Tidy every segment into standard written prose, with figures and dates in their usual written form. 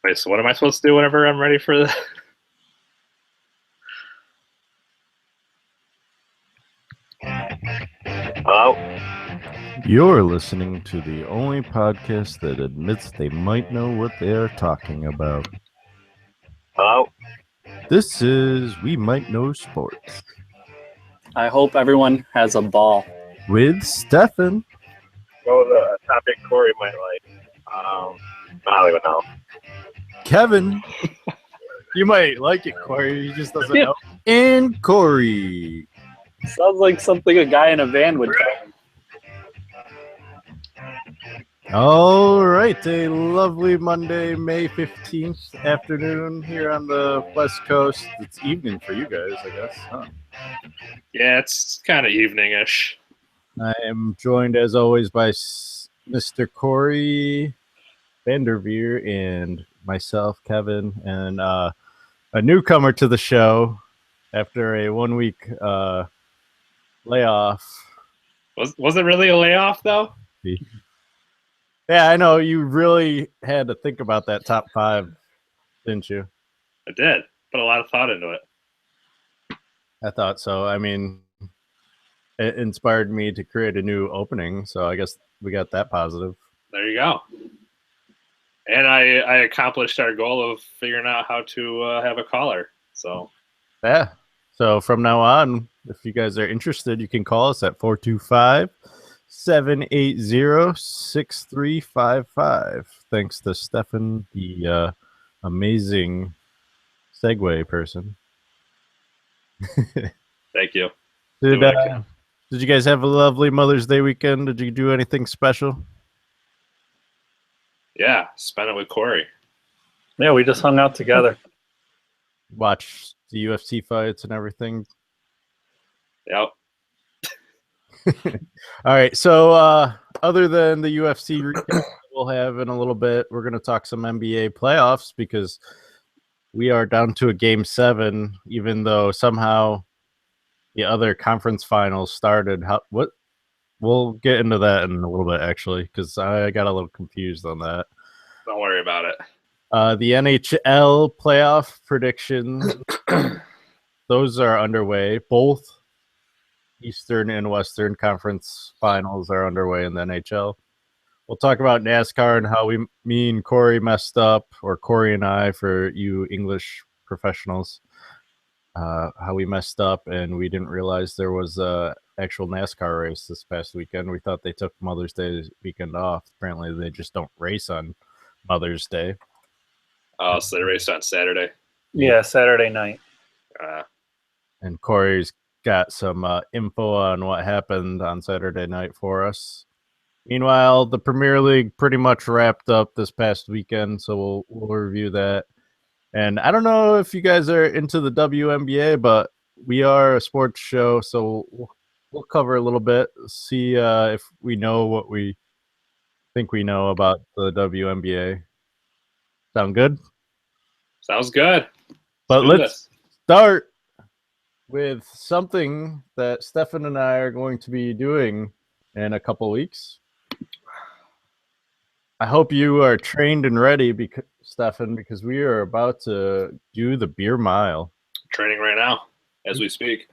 Wait, so what am I supposed to do whenever I'm ready for the? Hello? You're listening to the only podcast that admits they might know what they are talking about. Hello? This is We Might Know Sports I hope everyone has a ball. with Steffan, What was a topic Corey might like? I don't even know. Kevin, You might like it, Corey. He just doesn't know. and Corey. Sounds like something a guy in a van would tell me. All right, a lovely Monday, May 15th afternoon here on the West Coast. It's evening for you guys, I guess. Huh? Yeah, it's kind of evening-ish. I am joined, as always, by Mr. Corey Vanderveer and myself, Kevin, and a newcomer to the show after a 1 week layoff. Was it really a layoff though? Yeah, I know you really had to think about that top five, didn't you? I did. Put a lot of thought into it. I thought so. I mean, it inspired me to create a new opening, so I guess we got that positive. There you go. And I accomplished our goal of figuring out how to have a caller. So Yeah. So from now on, if you guys are interested, you can call us at 425-780-6355. Thanks to Steffan, the amazing segue person. thank you. Did you guys have a lovely Mother's Day weekend? Did you do anything special? Yeah, spent it with Corey. Yeah, we just hung out together. Watch the UFC fights and everything. Yep. All right. So other than the UFC recap we'll have in a little bit, we're going to talk some NBA playoffs because we are down to a game 7, even though somehow the other conference finals started. We'll get into that in a little bit, actually, because I got a little confused on that. Don't worry about it. The NHL playoff predictions, those are underway. Both Eastern and Western Conference finals are underway in the NHL. We'll talk about NASCAR and how me and Corey messed up, or Corey and I, for you English professionals, how we messed up and we didn't realize there was a actual NASCAR race this past weekend. We thought they took Mother's Day weekend off. Apparently, they just don't race on Mother's Day. Oh, so they raced on Saturday. Yeah, Saturday night. And Corey's got some info on what happened on Saturday night for us. Meanwhile, the Premier League pretty much wrapped up this past weekend, so we'll review that. And I don't know if you guys are into the WNBA, but we are a sports show, so we'll cover a little bit, see if we know what we think we know about the WNBA. Sound good? Sounds good. But do let's this. start with something that Steffan and I are going to be doing in a couple weeks. I hope you are trained and ready, Steffan, because we are about to do the beer mile. Training right now as we speak.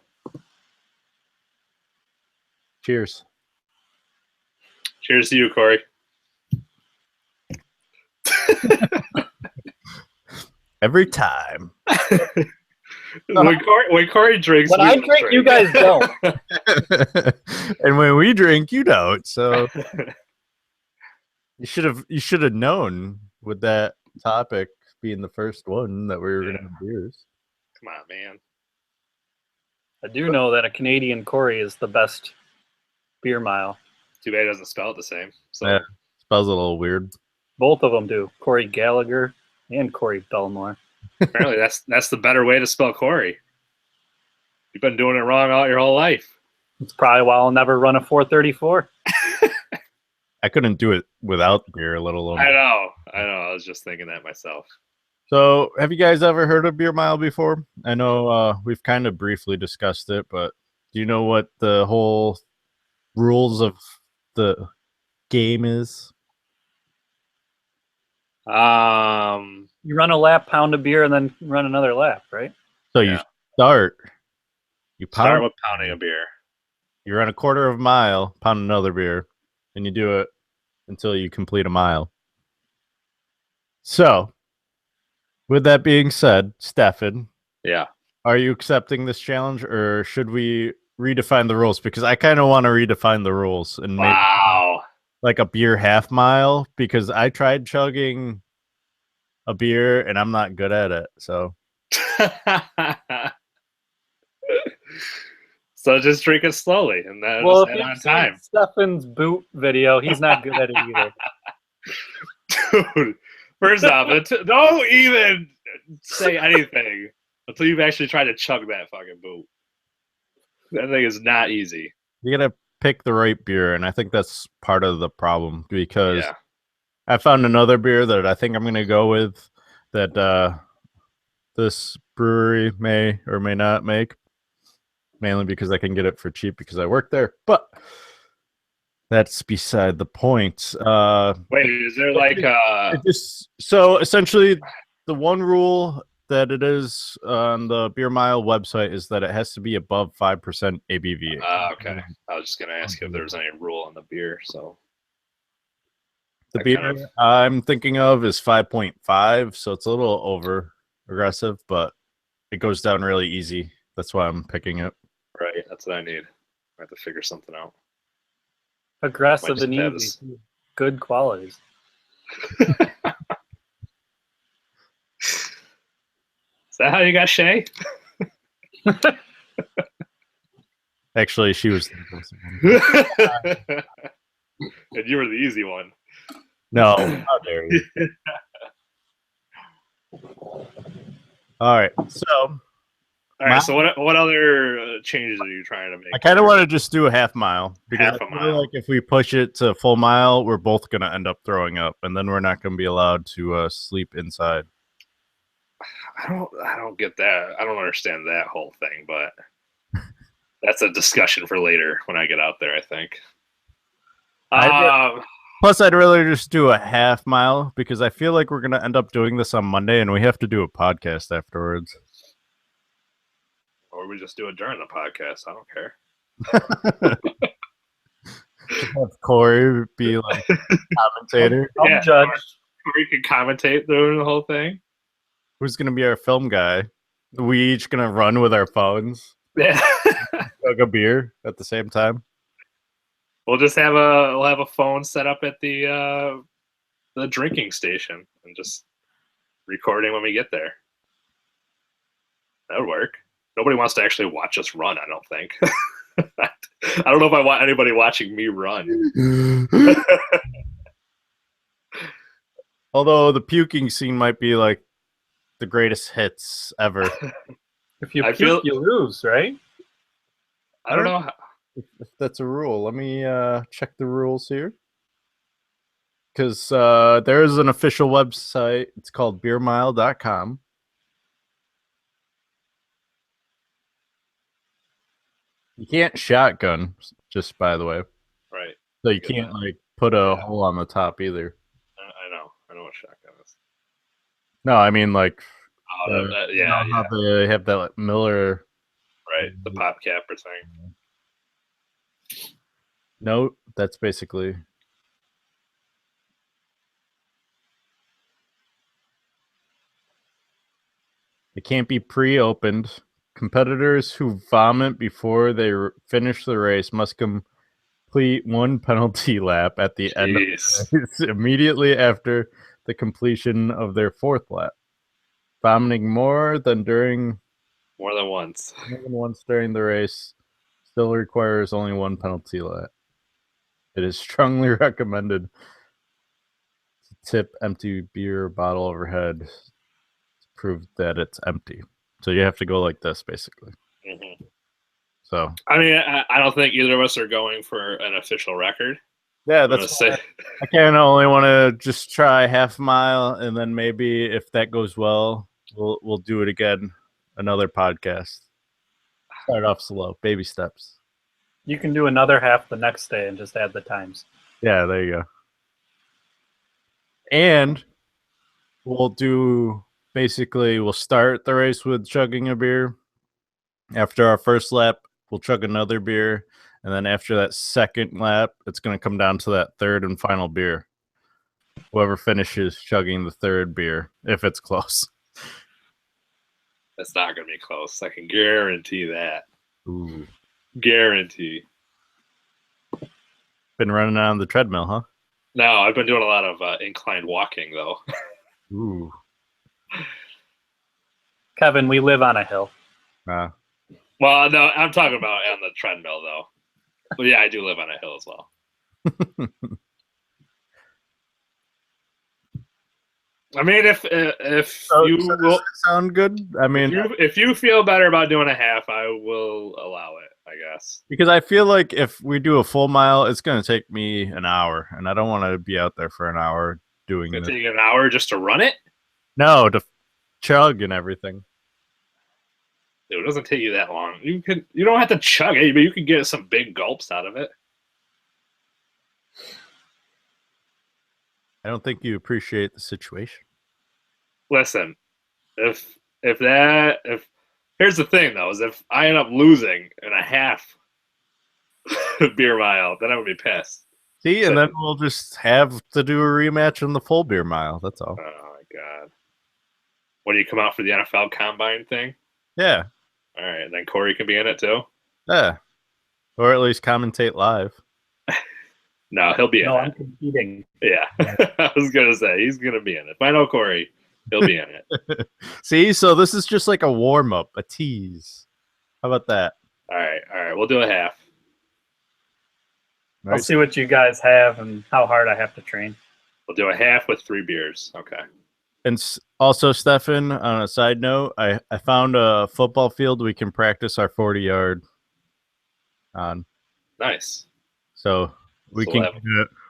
Cheers. Cheers to you, Corey. Every time. When Corey drinks, When I drink, you guys don't. And when we drink, you don't. So you should have known with that topic being the first one that we were going to have beers. Come on, man. I do know that a Canadian Corey is the best beer mile. Too bad it doesn't spell it the same. So Yeah, spells a little weird. Both of them do. Corey Gallagher and Corey Belmore. apparently that's the better way to spell Corey. You've been doing it wrong all your whole life. It's probably why I'll never run a 434. I couldn't do it without beer, let alone. I know. I was just thinking that myself. So, have you guys ever heard of beer mile before? I know we've kind of briefly discussed it, but do you know what the whole rules of the game is? You run a lap, pound a beer, and then run another lap, right? So Yeah. you start. You Start pound. with pounding a beer. You run a quarter of a mile, pound another beer, and you do it until you complete a mile. So, with that being said, Steffan, Yeah. are you accepting this challenge, or should we redefine the rules? Because I kind of want to redefine the rules and make Wow. like a beer half mile, because I tried chugging a beer and I'm not good at it. So So just drink it slowly and then Well, just if head on you've seen time. Steffan's boot video, he's not good at it either. Dude, first off, don't even say anything until you've actually tried to chug that fucking boot. That thing is not easy. you gotta pick the right beer, and I think that's part of the problem, because Yeah. I found another beer that I think I'm gonna go with that this brewery may or may not make, mainly because I can get it for cheap because I work there. But that's beside the point. Wait, is there like So essentially, the one rule that it is on the Beer Mile website is that it has to be above 5% ABV. okay. I was just gonna ask if there was any rule on the beer, so The that beer kind of- I'm thinking of is 5.5, so it's a little over aggressive, but it goes down really easy. That's why I'm picking it. right, that's what I need. I have to figure something out. Aggressive Might and just have easy. Good qualities. Is that how you got Shay? Actually, she was. And you were the easy one. No, how dare you? All right, so All right. So what other changes are you trying to make? I kind of want to just do a half mile, because Half I a feel mile. like if we push it to full mile, we're both going to end up throwing up, and then we're not going to be allowed to sleep inside. I don't get that. I don't understand that whole thing, but that's a discussion for later when I get out there, I think. Plus, I'd rather just do a half mile, because I feel like we're going to end up doing this on Monday, and we have to do a podcast afterwards. Or we just do it during the podcast. I don't care. Have Corey be like commentator. Yeah. I'm judged. Or we can commentate during the whole thing. Who's going to be our film guy? We each going to run with our phones, Yeah. chug a beer at the same time. We'll have a phone set up at the drinking station and just recording when we get there. That would work. Nobody wants to actually watch us run, I don't think. I don't know if I want anybody watching me run. Although the puking scene might be like the greatest hits ever. If you I puke, feel- you lose, right? I don't know. If that's a rule, let me check the rules here. Because there is an official website. It's called beermile.com. You can't shotgun, just by the way. Right. So you Get can't that. like put a Yeah. hole on the top either. I know what shotgun is. No, I mean like Oh, you know how they have that like, Miller. right. The pop capper thing. No, that's basically. It can't be pre-opened. Competitors who vomit before they finish the race must complete one penalty lap at the end of Jeez. the race, immediately after the completion of their fourth lap. Vomiting more than More than once. during the race still requires only one penalty lap. It is strongly recommended to tip empty beer bottle overhead to prove that it's empty. So you have to go like this, basically. Mm-hmm. So I mean, I don't think either of us are going for an official record. yeah, I'm gonna that's say I kind of only want to just try half mile, and then maybe if that goes well, we'll do it again. Another podcast. Start off slow, baby steps. You can do another half the next day and just add the times. Yeah, there you go. And we'll start the race with chugging a beer. After our first lap, we'll chug another beer. And then after that second lap, it's going to come down to that third and final beer. Whoever finishes chugging the third beer, if it's close. That's not going to be close. I can guarantee that. Ooh. Guarantee. Been running on the treadmill, huh? No, I've been doing a lot of inclined walking, though. Ooh. Kevin, we live on a hill. Ah. Well, no, I'm talking about on the treadmill, though. But yeah, I do live on a hill as well. I mean, if you does will that sound good? I mean, if you feel better about doing a half, I will allow it, I guess. because I feel like if we do a full mile, it's going to take me an hour, and I don't want to be out there for an hour doing It's it. gonna take an hour just to run it? No, to chug and everything. Dude, it doesn't take you that long. You don't have to chug it, but you can get some big gulps out of it. I don't think you appreciate the situation. Listen, if here's the thing though, is if I end up losing in a half beer mile, then I would be pissed. See, and then we'll just have to do a rematch in the full beer mile. That's all. Oh my god! When you come out for the NFL Combine thing, Yeah, all right, then Corey can be in it too. yeah, or at least commentate live. No, he'll be in No, it. I'm competing. Yeah, I was gonna say he's gonna be in it. If I know Corey, he'll be in it. See, so this is just like a warm up, a tease. How about that? All right, we'll do a half. I'll see what you guys have and how hard I have to train. We'll do a half with 3 beers. Okay. And also, Steffan, on a side note, I found a football field we can practice our 40-yard on. Nice. So we So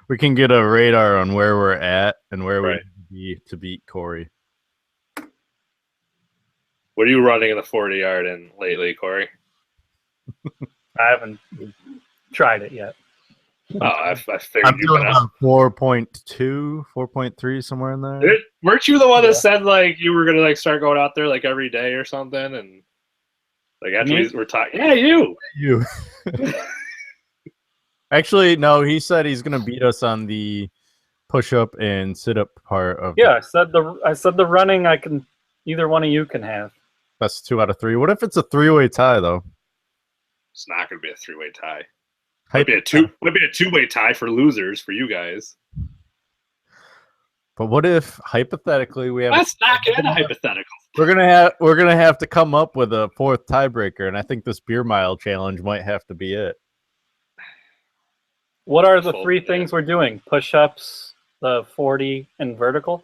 we can get a radar on where we're at and where Right. we need to be to beat Corey. What are you running in the 40-yard in lately, Corey? I haven't tried it yet. Oh, I figured I'm you've doing been about 4.2, 4.3, somewhere in there. Weren't you the one Yeah. that said like you were gonna like start going out there like every day or something? And like after Me? we were talking, yeah, you. You. Actually, no, he said he's gonna beat us on the push-up and sit-up part of Yeah, I said the running I can either one of you can have. that's 2 out of 3. What if it's a 3-way tie though? It's not gonna be a 3-way tie. Might be a two-way tie for losers for you guys. But what if hypothetically we have Let's not get into hypotheticals. we're gonna have to come up with a 4th tiebreaker, and I think this beer mile challenge might have to be it. What are the Full 3 day. things we're doing? Push-ups, the 40, and vertical?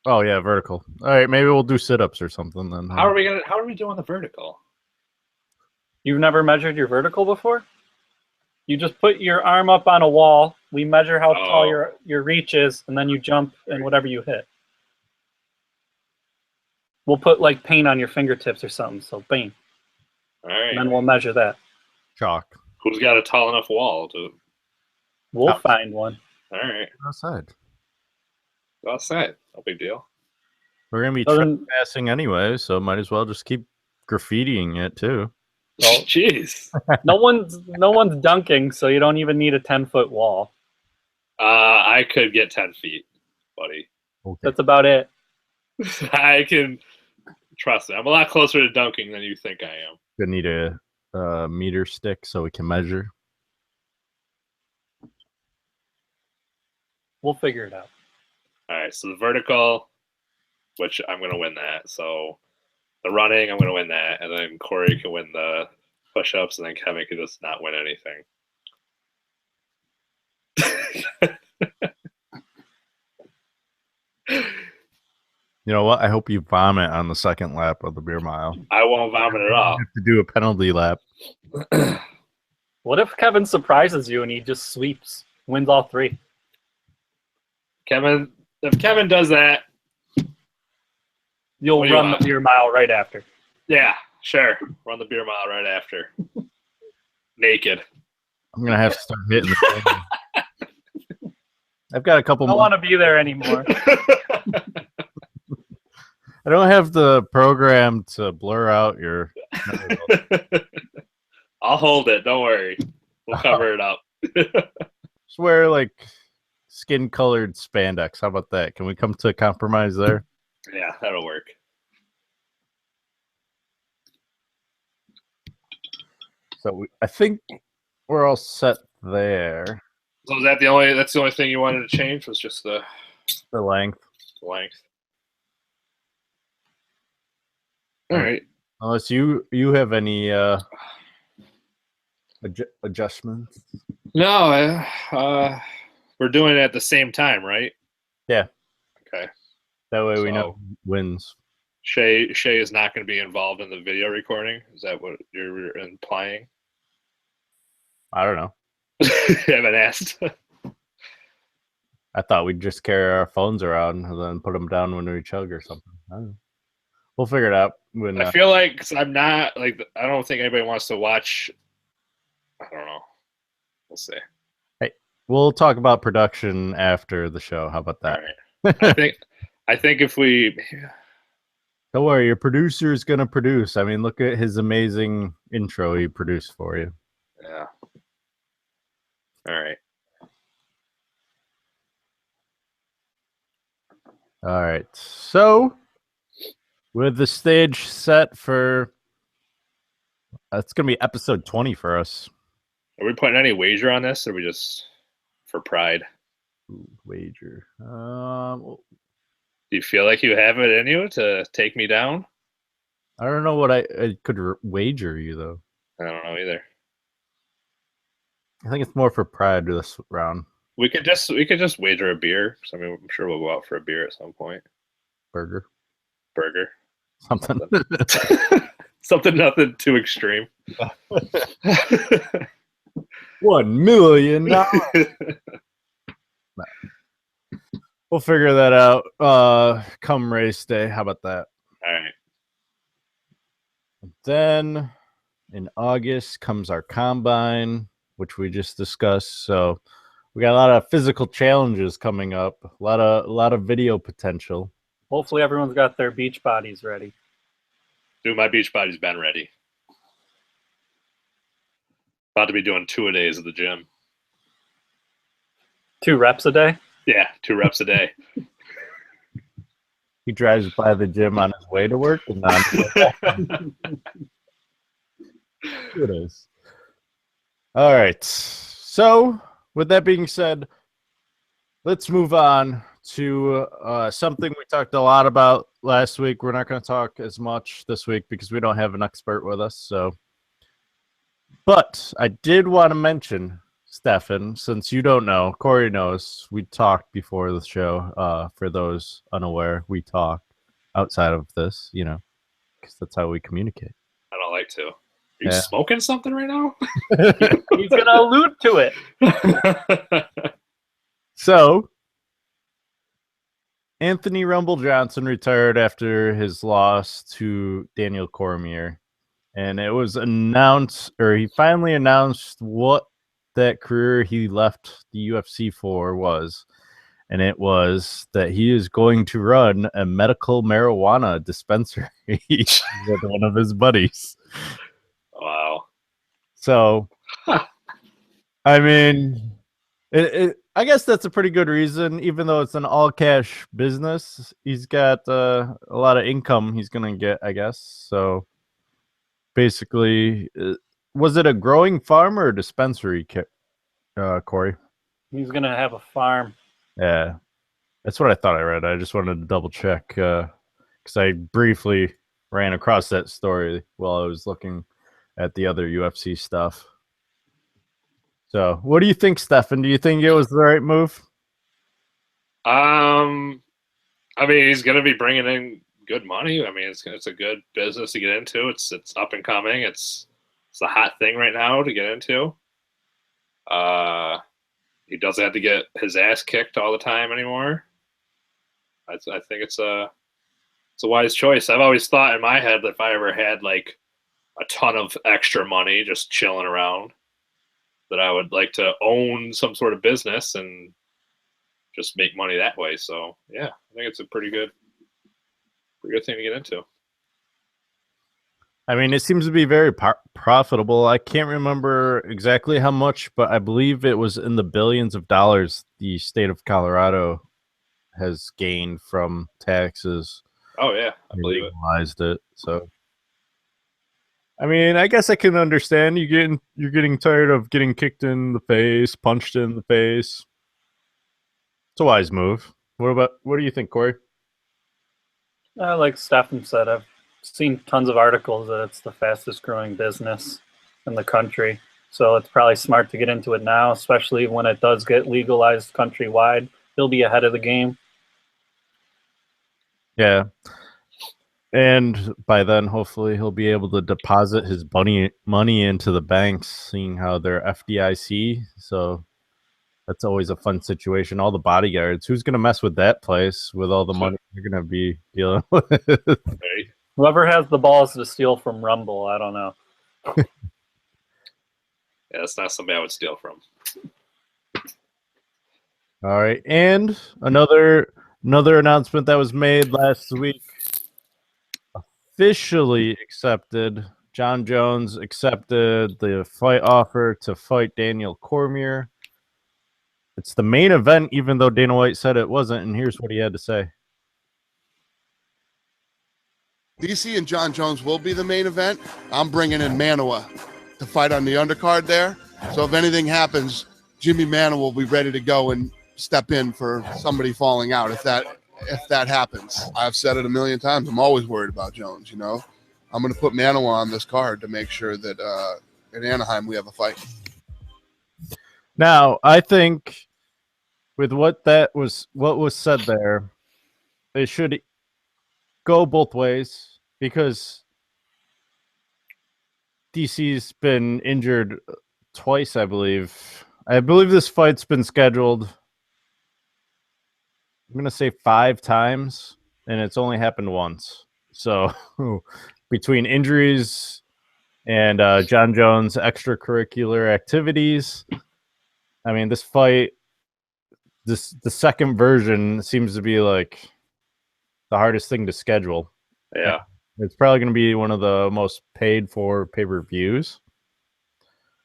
Oh yeah, vertical. All right, maybe we'll do sit-ups or something then. How are we doing the vertical? You've never measured your vertical before? You just put your arm up on a wall. We measure how tall your reach is, and then you jump and whatever you hit. We'll put like paint on your fingertips or something. So bang. All right. And then we'll measure that. Chalk Who's got a tall enough wall to? We'll Outside. find one. All right. outside. Go outside. No big deal. We're gonna be Doesn't- trespassing anyway, so might as well just keep graffitiing it too. Well, Jeez. no one's dunking, so you don't even need a 10-foot wall. I could get 10 feet, buddy. Okay. That's about it. I can trust me. I'm a lot closer to dunking than you think I am. Gonna need a meter stick so we can measure. We'll figure it out. All right. So the vertical, which I'm gonna win that. So the running, I'm gonna win that, and then Corey can win the push-ups, and then Kevin can just not win anything. You know what? I hope you vomit on the second lap of the beer mile. I won't vomit at all. You have to do a penalty lap. What if Kevin surprises you and he just sweeps, wins all 3? Kevin, if Kevin does that, You'll What do you run want? the beer mile right after. yeah, sure. Run the beer mile right after. Naked. I'm gonna have to start hitting the thing. I've got a couple I don't more. want to be there anymore. I don't have the program to blur out your. I'll hold it. Don't worry. We'll cover it up. Just wear like skin-colored spandex. How about that? Can we come to a compromise there? Yeah, that'll work. So I think we're all set there. So is that that's the only thing you wanted to change was just the length. length. All right. Unless you have any adjustments. No, we're doing it at the same time, right? Yeah. Okay. That way we know who wins. Shay is not going to be involved in the video recording. Is that what you're implying? I don't know. Haven't asked. I thought we'd just carry our phones around and then put them down when we chug or something. I don't know. We'll figure it out. When I feel like I'm not like I don't think anybody wants to watch. I don't know. We'll see. Hey, we'll talk about production after the show. How about that? All right. I think if we don't worry, your producer is gonna produce. I mean, look at his amazing intro he produced for you. Yeah. All right. All right. So, with the stage set for, it's gonna be episode 20 for us. Are we putting any wager on this, or are we just for pride? Ooh, wager. Do you feel like you have it in you to take me down? I don't know what I could wager you though. I don't know either. I think it's more for pride this round. We could just wager a beer. So, I mean, I'm sure we'll go out for a beer at some point. Burger. Something. Something nothing too extreme. $1 million. We'll figure that out come race day. How about that? All right. Then in August comes our combine, which we just discussed. So we got a lot of physical challenges coming up, a lot of video potential. Hopefully everyone's got their beach bodies ready. Dude, my beach body's been ready. About to be doing 2-a-days at the gym. 2 reps a day? Yeah, 2 reps a day. He drives by the gym on his way to work and on it is. All right. So, with that being said, let's move on to something we talked a lot about last week. We're not going to talk as much this week because we don't have an expert with us. So, but I did want to mention, Steffan, since you don't know, Corey knows, we talked before the show. For those unaware, we talk outside of this, because that's how we communicate. I don't like to. Are you smoking something right now? He's going to allude to it. So, Anthony Rumble Johnson retired after his loss to Daniel Cormier. And it was announced, or he finally announced what that career he left the UFC for was. And it was that he is going to run a medical marijuana dispensary with one of his buddies. Wow. So, I mean, I guess that's a pretty good reason, even though it's an all-cash business. He's got a lot of income he's going to get, I guess. So, basically, was it a growing farm or a dispensary, Corey? He's going to have a farm. Yeah, that's what I thought I read. I just wanted to double check because I briefly ran across that story while I was looking at the other UFC stuff. So, what do you think, Steffan? Do you think it was the right move? I mean, he's going to be bringing in good money. I mean, it's a good business to get into. It's up and coming. It's the hot thing right now to get into. He doesn't have to get his ass kicked all the time anymore. I think it's a wise choice. I've always thought in my head that if I ever had like a ton of extra money just chilling around, that I would like to own some sort of business and just make money that way. So yeah, I think it's a pretty good Pretty good thing to get into. I mean, it seems to be very profitable. I can't remember exactly how much, but I believe it was in the billions of dollars the state of Colorado has gained from taxes. Oh yeah, I believe it. Legalized it. So, I mean, I guess I can understand you're getting tired of getting kicked in the face, punched in the face. It's a wise move. What do you think, Corey? Like Steffan said, I've seen tons of articles that it's the fastest growing business in the country. So it's probably smart to get into it now, especially when it does get legalized countrywide. He'll be ahead of the game. Yeah. And by then, hopefully, he'll be able to deposit his money into the banks, seeing how they're FDIC. So that's always a fun situation. All the bodyguards, who's going to mess with that place with all the money they're going to be dealing with? Right. Whoever has the balls to steal from Rumble, I don't know. Yeah, that's not somebody I would steal from. All right, and another announcement that was made last week. Officially accepted. John Jones accepted the fight offer to fight Daniel Cormier. It's the main event, even though Dana White said it wasn't, and here's what he had to say. DC and John Jones will be the main event. I'm bringing in Manoa to fight on the undercard there. So if anything happens, Jimmy Manoa will be ready to go and step in for somebody falling out if that happens. I've said it a million times. I'm always worried about Jones, you know. I'm going to put Manoa on this card to make sure that in Anaheim we have a fight. Now, I think with what was said there, they should go both ways because DC's been injured twice, I believe. I believe this fight's been scheduled, I'm going to say 5 times, and it's only happened once. So between injuries and John Jones' extracurricular activities, I mean, this fight, the second version seems to be like the hardest thing to schedule. Yeah. It's probably going to be one of the most paid for pay-per-views,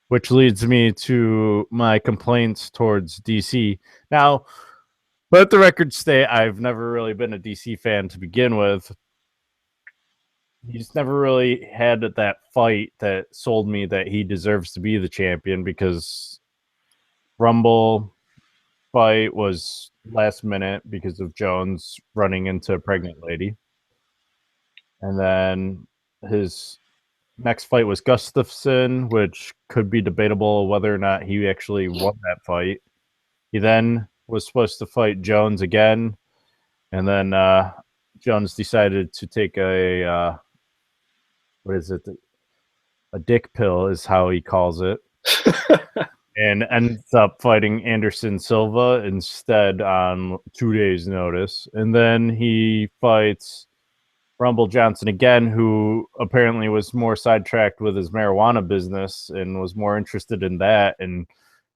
which leads me to my complaints towards DC. Now, let the record state, I've never really been a DC fan to begin with. He's never really had that fight that sold me that he deserves to be the champion because Rumble fight was last minute because of Jones running into a pregnant lady. And then his next fight was Gustafsson, which could be debatable whether or not he actually won that fight. He then was supposed to fight Jones again, and then Jones decided to take a a dick pill is how he calls it, and ends up fighting Anderson Silva instead on 2 days' notice. And then he fights Rumble Johnson again, who apparently was more sidetracked with his marijuana business and was more interested in that, and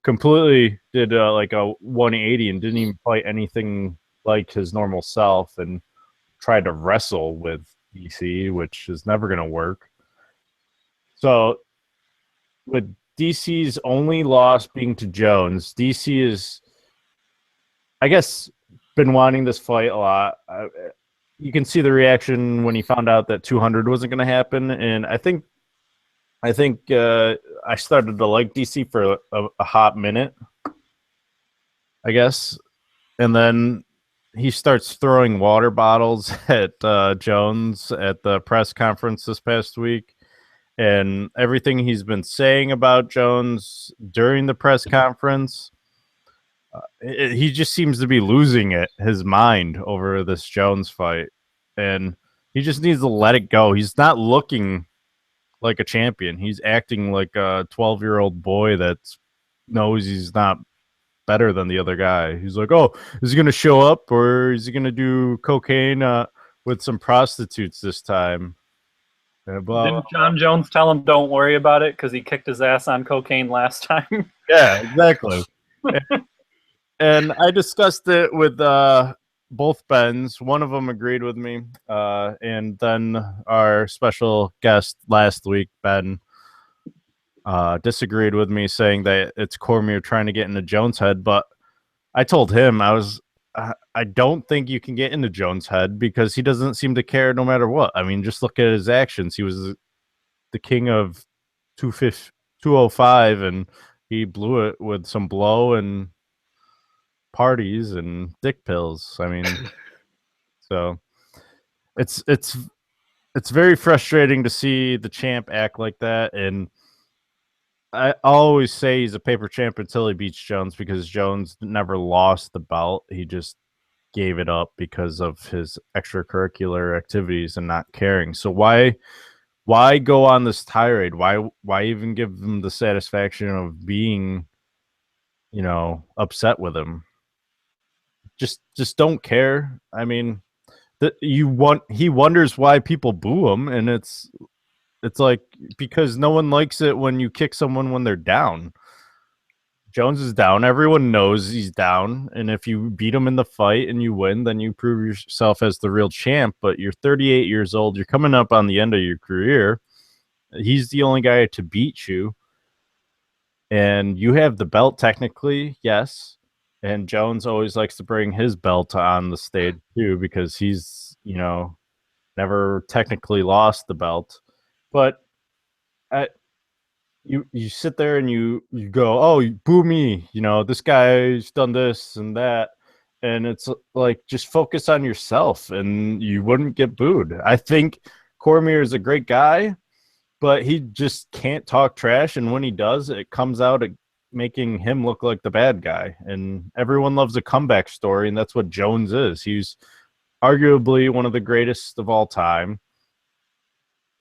completely did like a 180 and didn't even fight anything like his normal self and tried to wrestle with DC, which is never going to work. So with DC's only loss being to Jones, DC is, I guess, been wanting this fight a lot. You can see the reaction when he found out that 200 wasn't going to happen, and I think I started to like DC for a hot minute, I guess, and then he starts throwing water bottles at Jones at the press conference this past week, and everything he's been saying about Jones during the press conference. He just seems to be losing his mind over this Jones fight, and he just needs to let it go. He's not looking like a champion. He's acting like a 12-year-old boy that knows he's not better than the other guy. He's like, oh, is he going to show up, or is he going to do cocaine with some prostitutes this time? Didn't John Jones tell him don't worry about it because he kicked his ass on cocaine last time? Yeah, exactly. And I discussed it with both Bens. One of them agreed with me, and then our special guest last week, Ben, disagreed with me, saying that it's Cormier trying to get into Jones' head. But I told him I don't think you can get into Jones' head because he doesn't seem to care no matter what. I mean, just look at his actions. He was the king of 205, and he blew it with some blow and parties and dick pills. I mean, so it's very frustrating to see the champ act like that. And I always say he's a paper champ until he beats Jones, because Jones never lost the belt. He just gave it up because of his extracurricular activities and not caring. So why go on this tirade? Why even give him the satisfaction of being, upset with him? Just don't care. I mean, he wonders why people boo him, and it's like, because no one likes it when you kick someone when they're down. Jones is down. Everyone knows he's down. And if you beat him in the fight and you win, then you prove yourself as the real champ. But you're 38 years old. You're coming up on the end of your career. He's the only guy to beat you. And you have the belt technically, yes. And Jones always likes to bring his belt on the stage too, because he's, never technically lost the belt. But you sit there and you go, oh, you boo me, this guy's done this and that, and it's like, just focus on yourself and you wouldn't get booed. I think Cormier is a great guy, but he just can't talk trash, and when he does, it comes out making him look like the bad guy. And everyone loves a comeback story, and that's what Jones is. He's arguably one of the greatest of all time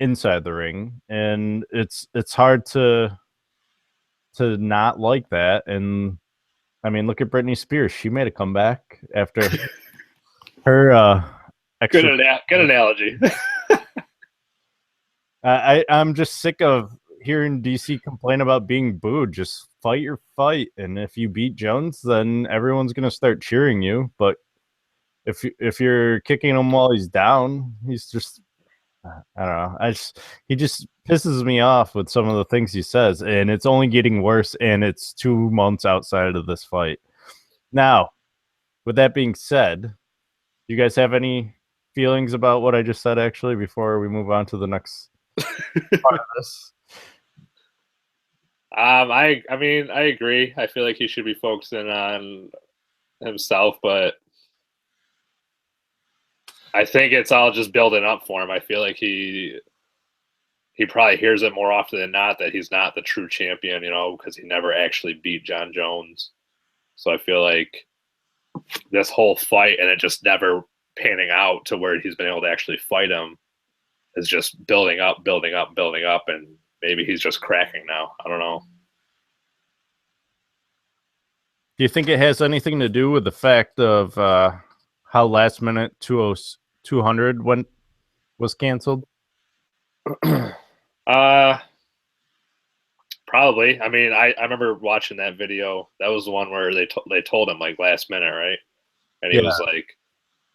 inside the ring, and it's hard to not like that. And I mean, look at Britney Spears. She made a comeback after her Good analogy. I'm just sick of hearing DC complain about being booed. Just fight your fight, and if you beat Jones, then everyone's gonna start cheering you. But if you're kicking him while he's down, he's just, I don't know. He just pisses me off with some of the things he says, and it's only getting worse. And it's 2 months outside of this fight. Now, with that being said, do you guys have any feelings about what I just said? Actually, before we move on to the next part of this, I mean, I agree. I feel like he should be focusing on himself, but I think it's all just building up for him. I feel like he probably hears it more often than not that he's not the true champion, because he never actually beat John Jones. So I feel like this whole fight, and it just never panning out to where he's been able to actually fight him, is just building up, and maybe he's just cracking now. I don't know. do you think it has anything to do with the fact of how last minute 200 was canceled? Probably. I mean, I remember watching that video. That was the one where they told him like last minute, right? And he was like,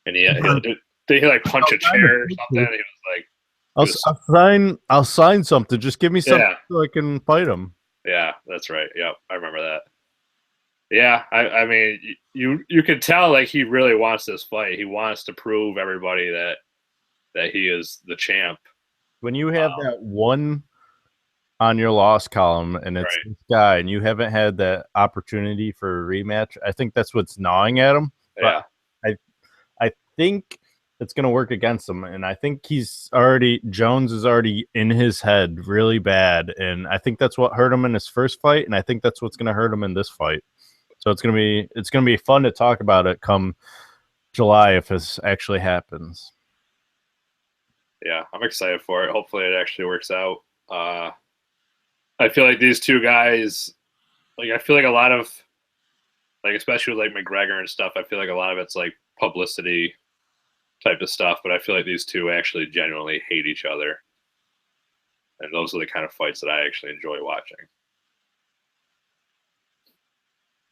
and did he like punch a chair or something? And he was like, I'll sign something. Just give me something so I can fight him. Yeah, that's right. Yep, I remember that. Yeah, I mean, you could tell like he really wants this fight. He wants to prove everybody that he is the champ. When you have that one on your loss column and it's this guy, and you haven't had that opportunity for a rematch, I think that's what's gnawing at him. Yeah. But I think it's going to work against him, and I think Jones is already in his head really bad, and I think that's what hurt him in his first fight, and I think that's what's going to hurt him in this fight. So it's going to be fun to talk about it come July if this actually happens. Yeah, I'm excited for it. Hopefully it actually works out. I feel like these two guys, like I feel like a lot of, like especially with like McGregor and stuff, I feel like a lot of it's like publicity type of stuff, but I feel like these two actually genuinely hate each other. And those are the kind of fights that I actually enjoy watching.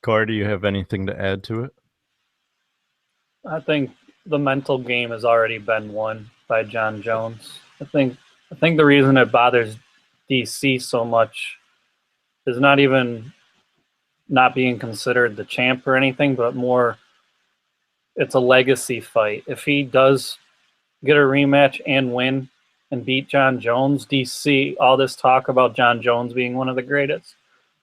Corey, do you have anything to add to it? I think the mental game has already been won by John Jones. I think the reason it bothers DC so much is not even not being considered the champ or anything, but more it's a legacy fight. If he does get a rematch and win and beat John Jones, DC, all this talk about John Jones being one of the greatest,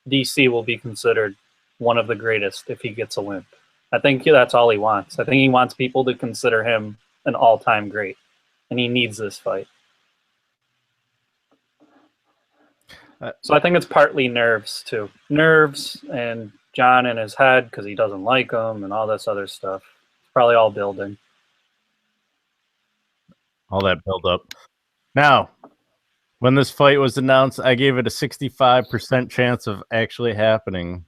DC will be considered one of the greatest if he gets a win. I think that's all he wants. I think he wants people to consider him an all-time great, and he needs this fight. So I think it's partly nerves, too. Nerves and John in his head because he doesn't like him and all this other stuff. It's probably all building. All that build up. Now, when this fight was announced, I gave it a 65% chance of actually happening.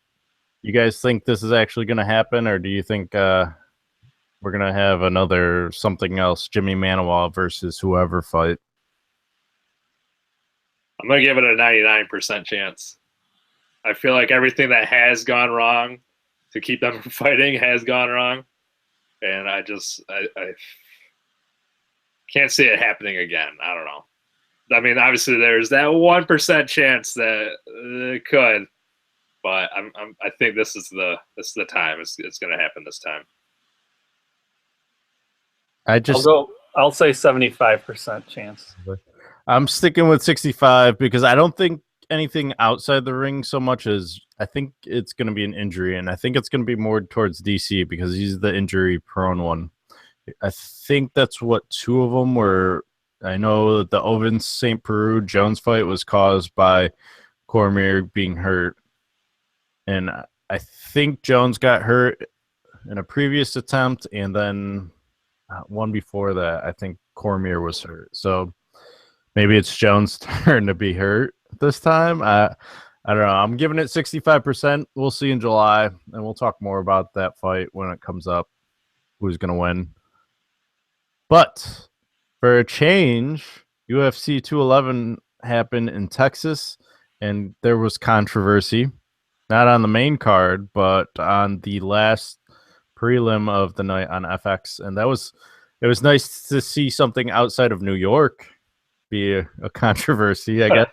You guys think this is actually going to happen, or do you think we're going to have another something else, Jimmy Manuwa versus whoever fight? I'm going to give it a 99% chance. I feel like everything that has gone wrong to keep them from fighting has gone wrong. And I can't see it happening again. I don't know. I mean, obviously there's that 1% chance that it could, but I think this is the time. It's going to happen this time. I'll say 75% chance. I'm sticking with 65 because I don't think anything outside the ring so much as I think it's going to be an injury, and I think it's going to be more towards DC because he's the injury prone one. I think that's what two of them were. I know that the Ovens St. Peru Jones fight was caused by Cormier being hurt, and I think Jones got hurt in a previous attempt, and then one before that, I think Cormier was hurt. So maybe it's Jones' turn to be hurt this time. I don't know. I'm giving it 65%. We'll see in July, and we'll talk more about that fight when it comes up, who's going to win. But for a change, UFC 211 happened in Texas, and there was controversy, not on the main card, but on the last prelim of the night on FX. And it was nice to see something outside of New York be a controversy, I guess.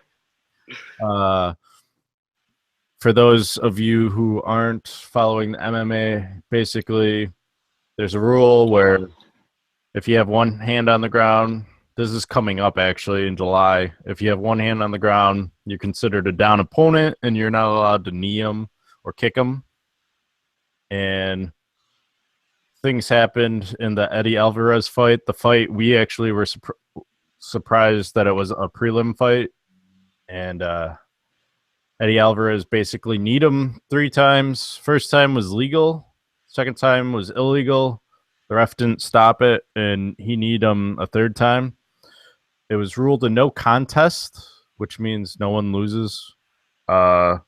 For those of you who aren't following the MMA, basically there's a rule where if you have one hand on the ground, this is coming up actually in July. If you have one hand on the ground, you're considered a down opponent and you're not allowed to knee him or kick him. And things happened in the Eddie Alvarez fight. The fight, we actually were surprised that it was a prelim fight. And Eddie Alvarez basically kneed him 3 times. First time was legal. Second time was illegal. The ref didn't stop it, and he kneed him a 3rd time. It was ruled a no contest, which means no one loses. And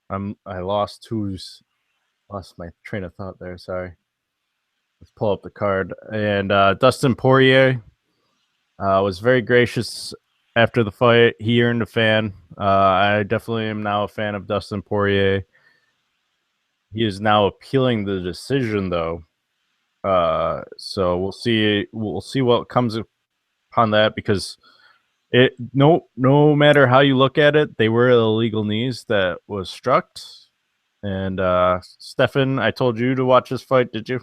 I lost my train of thought there. Sorry. Let's pull up the card. And Dustin Poirier was very gracious after the fight. He earned a fan. I definitely am now a fan of Dustin Poirier. He is now appealing the decision, though. So we'll see. We'll see what comes upon that, because no matter how you look at it, they were illegal knees that was struck. And Steffan, I told you to watch this fight. Did you?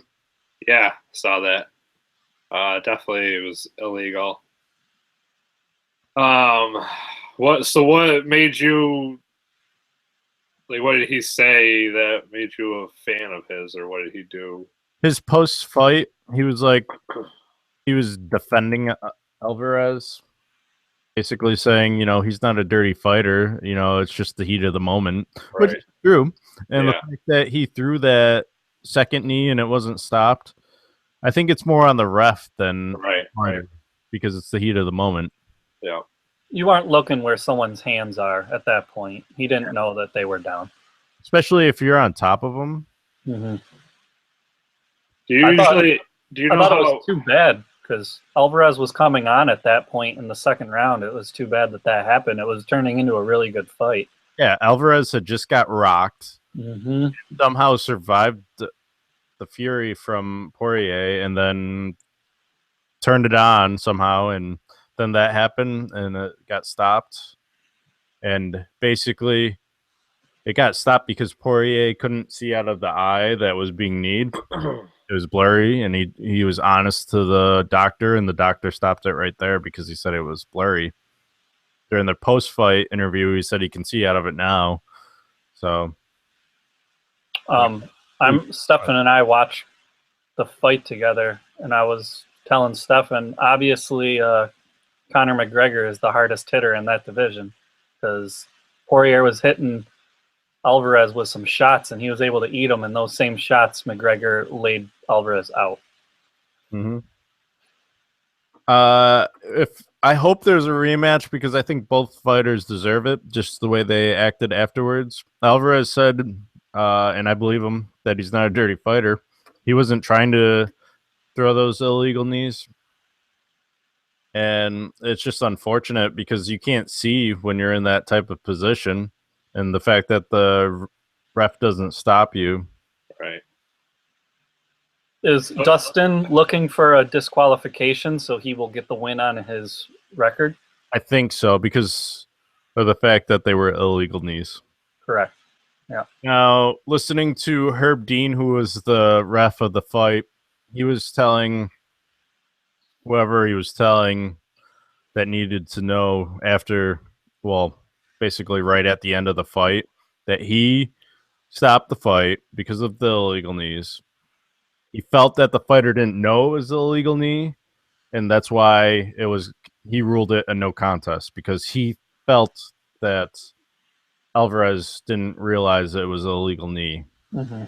Yeah, saw that. Definitely, it was illegal. What made you? Like, what did he say that made you a fan of his, or what did he do? His post-fight, he was defending Alvarez, basically saying, he's not a dirty fighter. It's just the heat of the moment, Right. which is true. And the fact that he threw that second knee and it wasn't stopped, I think it's more on the ref than right, because it's the heat of the moment. Yeah. You aren't looking where someone's hands are at that point. He didn't know that they were down. Especially if you're on top of them. Mm-hmm. Do you know it how was too bad because Alvarez was coming on at that point in the second round. It was too bad that happened. It was turning into a really good fight. Yeah, Alvarez had just got rocked. Mm-hmm. Somehow survived the fury from Poirier and then turned it on somehow, and then that happened and it got stopped. And basically, it got stopped because Poirier couldn't see out of the eye that was being kneed. It was blurry, and he was honest to the doctor, and the doctor stopped it right there because he said it was blurry. During the post-fight interview, he said he can see out of it now. So, Steffan and I watched the fight together, and I was telling Steffan, obviously, Conor McGregor is the hardest hitter in that division because Poirier was hitting Alvarez with some shots, and he was able to eat them. And those same shots, McGregor laid Alvarez out. mm-hmm. If I hope there's a rematch because I think both fighters deserve it, just the way they acted afterwards. Alvarez said, and I believe him, that he's not a dirty fighter. He wasn't trying to throw those illegal knees. And it's just unfortunate because you can't see when you're in that type of position. And the fact that the ref doesn't stop you. Right. Is Dustin looking for a disqualification so he will get the win on his record? I think so because of the fact that they were illegal knees. Correct. Yeah. Now, listening to Herb Dean, who was the ref of the fight, he was telling whoever he was telling that needed to know after, well, basically right at the end of the fight, that he stopped the fight because of the illegal knees. He felt that the fighter didn't know it was an illegal knee, and that's why he ruled it a no contest because he felt that Alvarez didn't realize it was an illegal knee. Mm-hmm.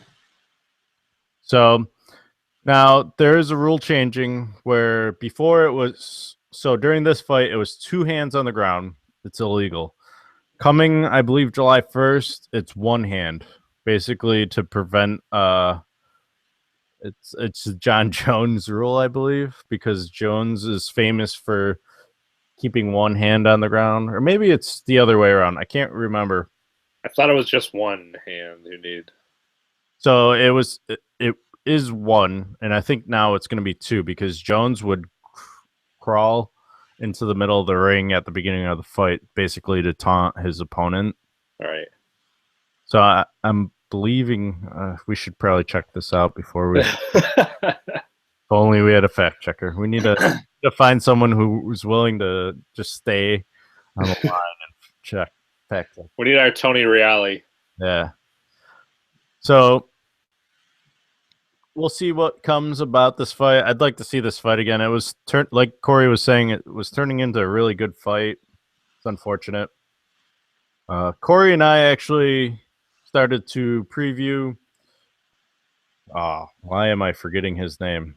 So now there is a rule changing where before it was, so during this fight, it was 2 hands on the ground. It's illegal. Coming, I believe, July 1st, it's 1 hand, basically to prevent it's John Jones rule, I believe, because Jones is famous for keeping 1 hand on the ground, or maybe it's the other way around. I can't remember. I thought it was just 1 hand you need. So it is 1, and I think now it's going to be 2 because Jones would crawl into the middle of the ring at the beginning of the fight, basically to taunt his opponent. All right. So I'm believing we should probably check this out before we. If only we had a fact checker. We need to find someone who's willing to just stay on the line and check fact check. We need our Tony Reale. Yeah. So we'll see what comes about this fight. I'd like to see this fight again. It was like Corey was saying, it was turning into a really good fight. It's unfortunate. Corey and I actually started to preview. Why am I forgetting his name?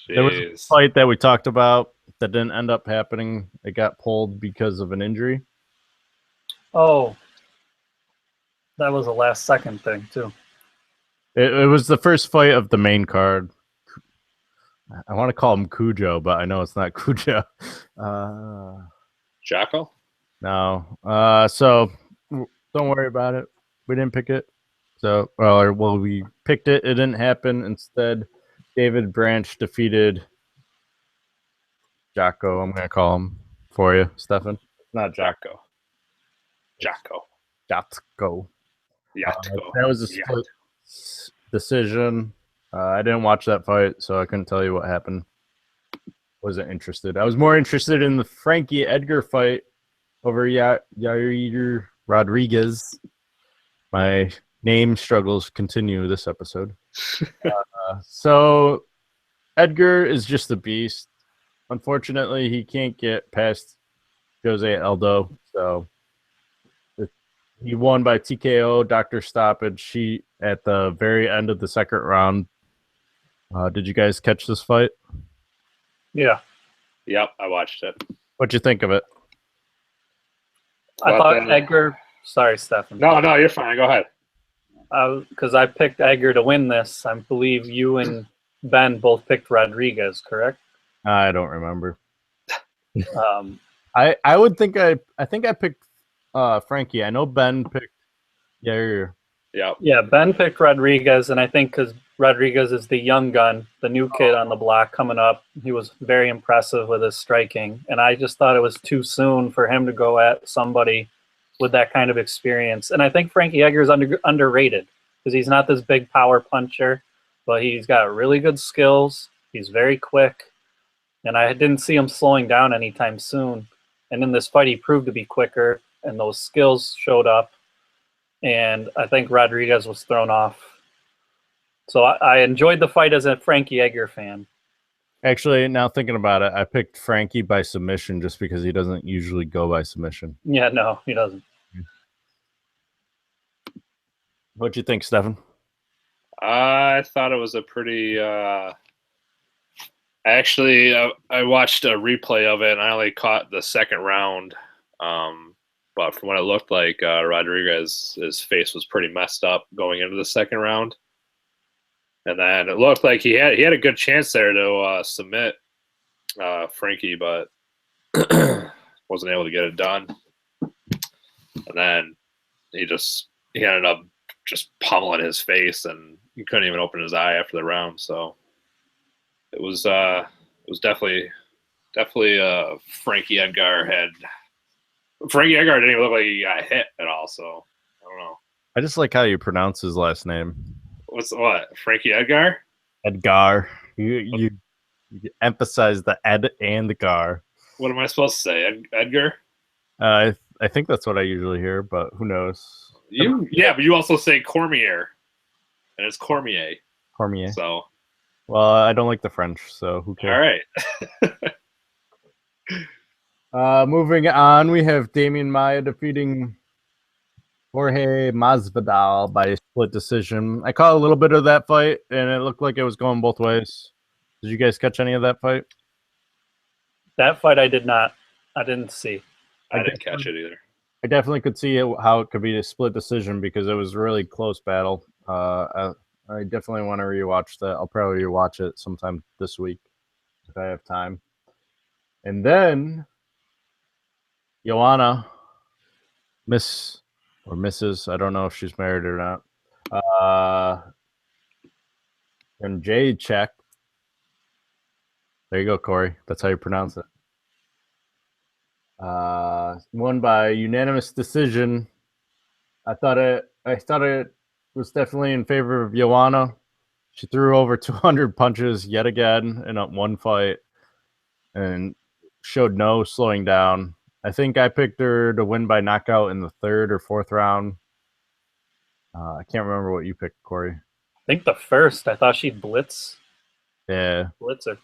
Jeez. There was a fight that we talked about that didn't end up happening. It got pulled because of an injury. Oh, that was a last second thing too. It was the first fight of the main card. I want to call him Cujo, but I know it's not Cujo. Jocko? No. So don't worry about it. We didn't pick it. So, we picked it. It didn't happen. Instead, David Branch defeated Jocko. I'm going to call him for you, Steffan. Not Jocko. Jocko. Jocko. Yatko. That was a split decision. I didn't watch that fight, so I couldn't tell you what happened. Wasn't interested. I was more interested in the Frankie Edgar fight over Yair Rodriguez. My name struggles continue this episode. So Edgar is just a beast. Unfortunately, he can't get past Jose Aldo, so he won by TKO, doctor stoppage. At the very end of the second round. Did you guys catch this fight? Yeah. Yep, I watched it. What'd you think of it? I thought Edgar. Sorry, Steffan. No, you're fine. Go ahead. Because I picked Edgar to win this. I believe you and Ben both picked Rodriguez, correct? I don't remember. I would think I think I picked Frankie. I know Ben picked Yair. Yeah. Yeah, Ben picked Rodriguez, and I think because Rodriguez is the young gun, the new kid on the block coming up, he was very impressive with his striking. And I just thought it was too soon for him to go at somebody with that kind of experience. And I think Frankie Edgar is underrated because he's not this big power puncher, but he's got really good skills. He's very quick, and I didn't see him slowing down anytime soon. And in this fight, he proved to be quicker, and those skills showed up. And I think Rodriguez was thrown off. So I enjoyed the fight as a Frankie Edgar fan. Actually, now thinking about it, I picked Frankie by submission just because he doesn't usually go by submission. Yeah, no, he doesn't. What'd you think, Stefan? I thought it was a pretty. Actually, I watched a replay of it, and I only caught the second round. But from what it looked like, Rodriguez's face was pretty messed up going into the second round. And then it looked like he had a good chance there to submit Frankie, but wasn't able to get it done. And then he ended up just pummeling his face, and he couldn't even open his eye after the round. So it was definitely Frankie Edgar had. Frankie Edgar didn't even look like he got hit at all. So I don't know. I just like how you pronounce his last name. What? Frankie Edgar? Edgar. You emphasize the Ed and the Gar. What am I supposed to say? Edgar? I think that's what I usually hear, but who knows? Yeah, but you also say Cormier, and it's Cormier. Cormier. So, well, I don't like the French, so who cares? All right. Moving on, we have Damian Maia defeating Jorge Masvidal by split decision. I caught a little bit of that fight, and it looked like it was going both ways. Did you guys catch any of that fight? That fight I did not. I didn't see. I didn't catch it either. I definitely could see how it could be a split decision because it was a really close battle. I definitely want to rewatch that. I'll probably rewatch it sometime this week if I have time. And then Joanna, Mrs. I don't know if she's married or not. And Jade check. There you go, Corey. That's how you pronounce it. Won by unanimous decision. I thought it was definitely in favor of Joanna. She threw over 200 punches yet again in one fight and showed no slowing down. I think I picked her to win by knockout in the third or fourth round. I can't remember what you picked, Corey. I think the first. I thought she'd blitz. Yeah. Blitzer.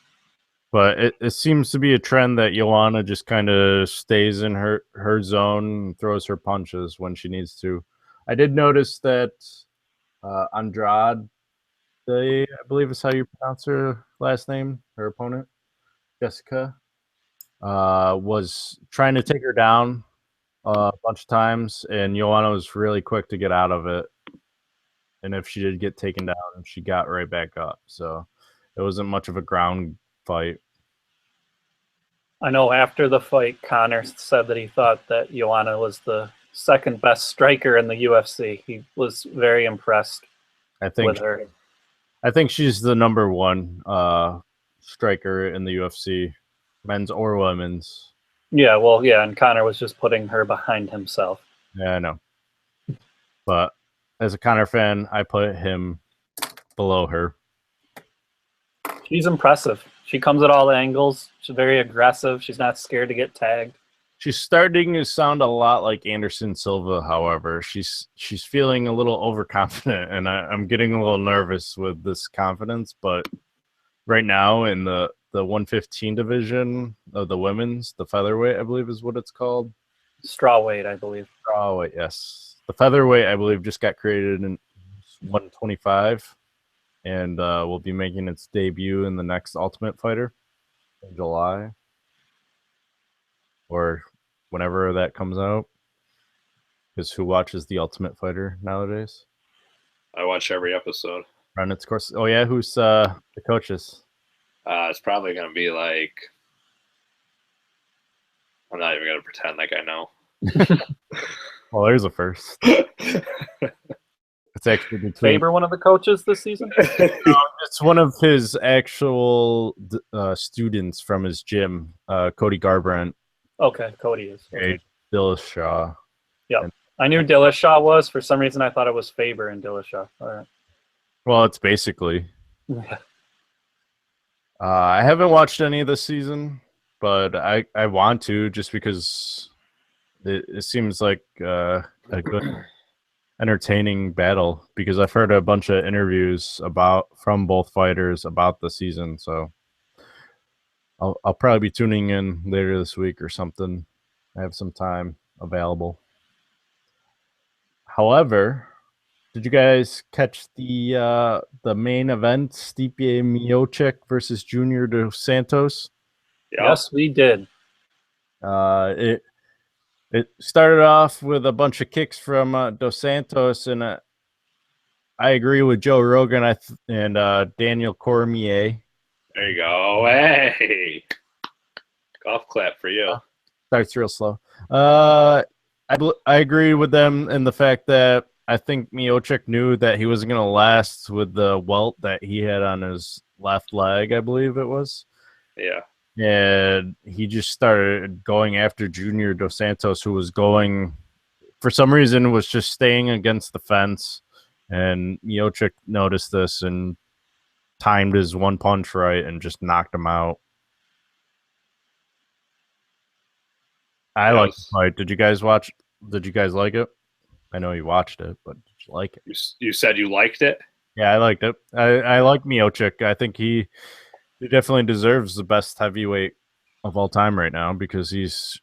But it seems to be a trend that Joanna just kind of stays in her zone and throws her punches when she needs to. I did notice that Andrade, I believe is how you pronounce her last name, her opponent, Jessica, was trying to take her down a bunch of times, and Joanna was really quick to get out of it. And if she did get taken down, she got right back up. So it wasn't much of a ground fight. I know after the fight, Connor said that he thought that Joanna was the second best striker in the UFC. He was very impressed with her. I think she's the number one striker in the UFC, men's or women's. Yeah, well, yeah, and Connor was just putting her behind himself. Yeah, I know. But as a Connor fan, I put him below her. She's impressive. She comes at all angles. She's very aggressive. She's not scared to get tagged. She's starting to sound a lot like Anderson Silva, however. She's feeling a little overconfident, and I'm getting a little nervous with this confidence. But right now in the 115 division of the women's, the featherweight, I believe is what it's called. Strawweight, I believe. Strawweight, yes. The featherweight, I believe, just got created in 125. And will be making its debut in the next Ultimate Fighter in July or whenever that comes out. Because who watches the Ultimate Fighter nowadays? I watch every episode. Run its course. Oh yeah, who's the coaches? It's probably gonna be like. I'm not even gonna pretend like I know. Well, there's a first. It's actually between. Faber, one of the coaches this season. It's one of his actual students from his gym, Cody Garbrandt, Okay, Cody is. Okay. Dillashaw. Yep. I knew Dillashaw was. For some reason, I thought it was Faber and Dillashaw. All right. Well, it's basically. Yeah. I haven't watched any of this season, but I want to just because it seems like a good, entertaining battle. Because I've heard a bunch of interviews from both fighters about the season, so I'll probably be tuning in later this week or something. I have some time available. However, did you guys catch the main event, Stipe Miocic versus Junior Dos Santos? Yes, we did. It started off with a bunch of kicks from Dos Santos, and I agree with Joe Rogan and Daniel Cormier. There you go. Hey, golf clap for you. Starts real slow. I agree with them in the fact that I think Miocic knew that he wasn't going to last with the welt that he had on his left leg, I believe it was. Yeah. And he just started going after Junior Dos Santos, who was going, for some reason, was just staying against the fence. And Miocic noticed this and timed his one punch right and just knocked him out. I like the fight. Did you guys watch? Did you guys like it? I know you watched it, but did you like it? You said you liked it? Yeah, I liked it. I like Miocic. I think he definitely deserves the best heavyweight of all time right now because he's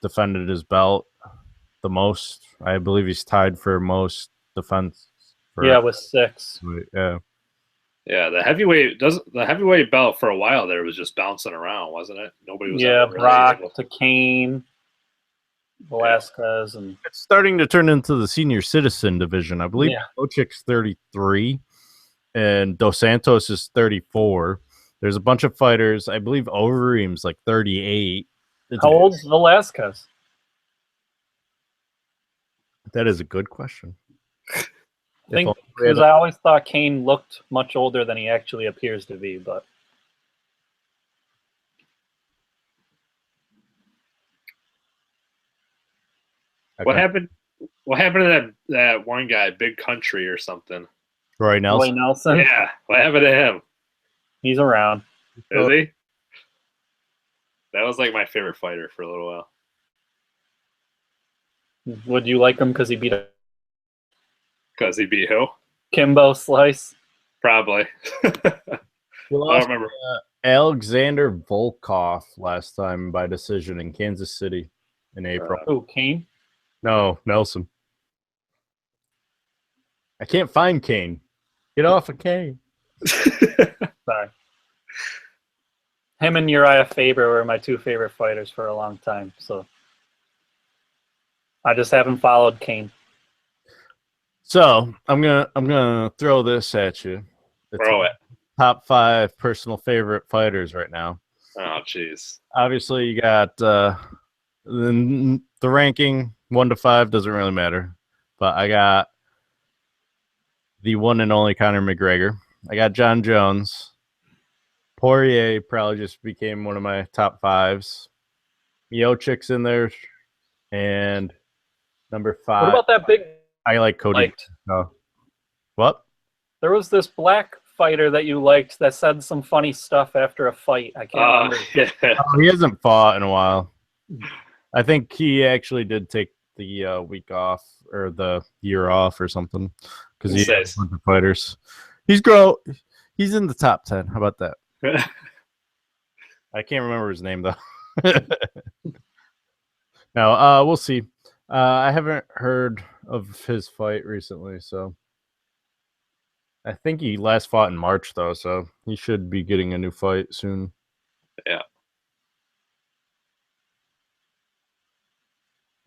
defended his belt the most. I believe he's tied for most defense. With 6. Yeah. Yeah, the heavyweight belt for a while there was just bouncing around, wasn't it? Nobody was ever really Brock able to Kane, Velasquez, and it's starting to turn into the senior citizen division. I believe Miocic's 33 and Dos Santos is 34. There's a bunch of fighters. I believe Overeem's like 38. How old's Velasquez? That is a good question. I think because I always thought Kane looked much older than he actually appears to be, but What happened? What happened to that one guy, Big Country or something? Roy Nelson. Yeah, what happened to him? He's around. Is he? That was like my favorite fighter for a little while. Would you like him because he beat Because he beat who? Kimbo Slice? Probably. I don't remember. Alexander Volkov last time by decision in Kansas City in April. Kane? No, Nelson. I can't find Kane. Get off of Kane. Sorry. Him and Uriah Faber were my 2 favorite fighters for a long time, so I just haven't followed Kane. So I'm gonna throw this at you. Throw it. Top 5 personal favorite fighters right now. Oh, jeez. Obviously, you got the ranking 1 to 5 doesn't really matter, but I got the one and only Conor McGregor. I got John Jones. Poirier probably just became one of my top 5s. Miocic's in there, and number 5. What about that big? I like Cody. Oh. What? There was this black fighter that you liked that said some funny stuff after a fight. I can't remember. Yeah. Oh, he hasn't fought in a while. I think he actually did take the week off or the year off or something because he has a bunch of fighters. He's in the top 10. How about that? I can't remember his name though. No, we'll see. I haven't heard of his fight recently, so I think he last fought in March though, so he should be getting a new fight soon. Yeah.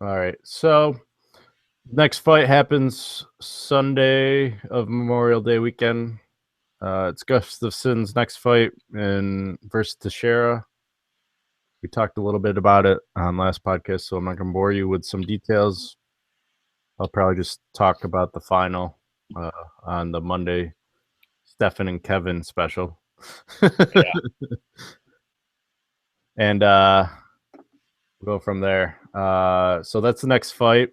All right, so next fight happens Sunday of Memorial Day weekend. It's Gustafsson's next fight versus Teixeira. We talked a little bit about it on last podcast, so I'm not going to bore you with some details. I'll probably just talk about the final on the Monday Steffan and Kevin special. Yeah. And we'll go from there. So that's the next fight.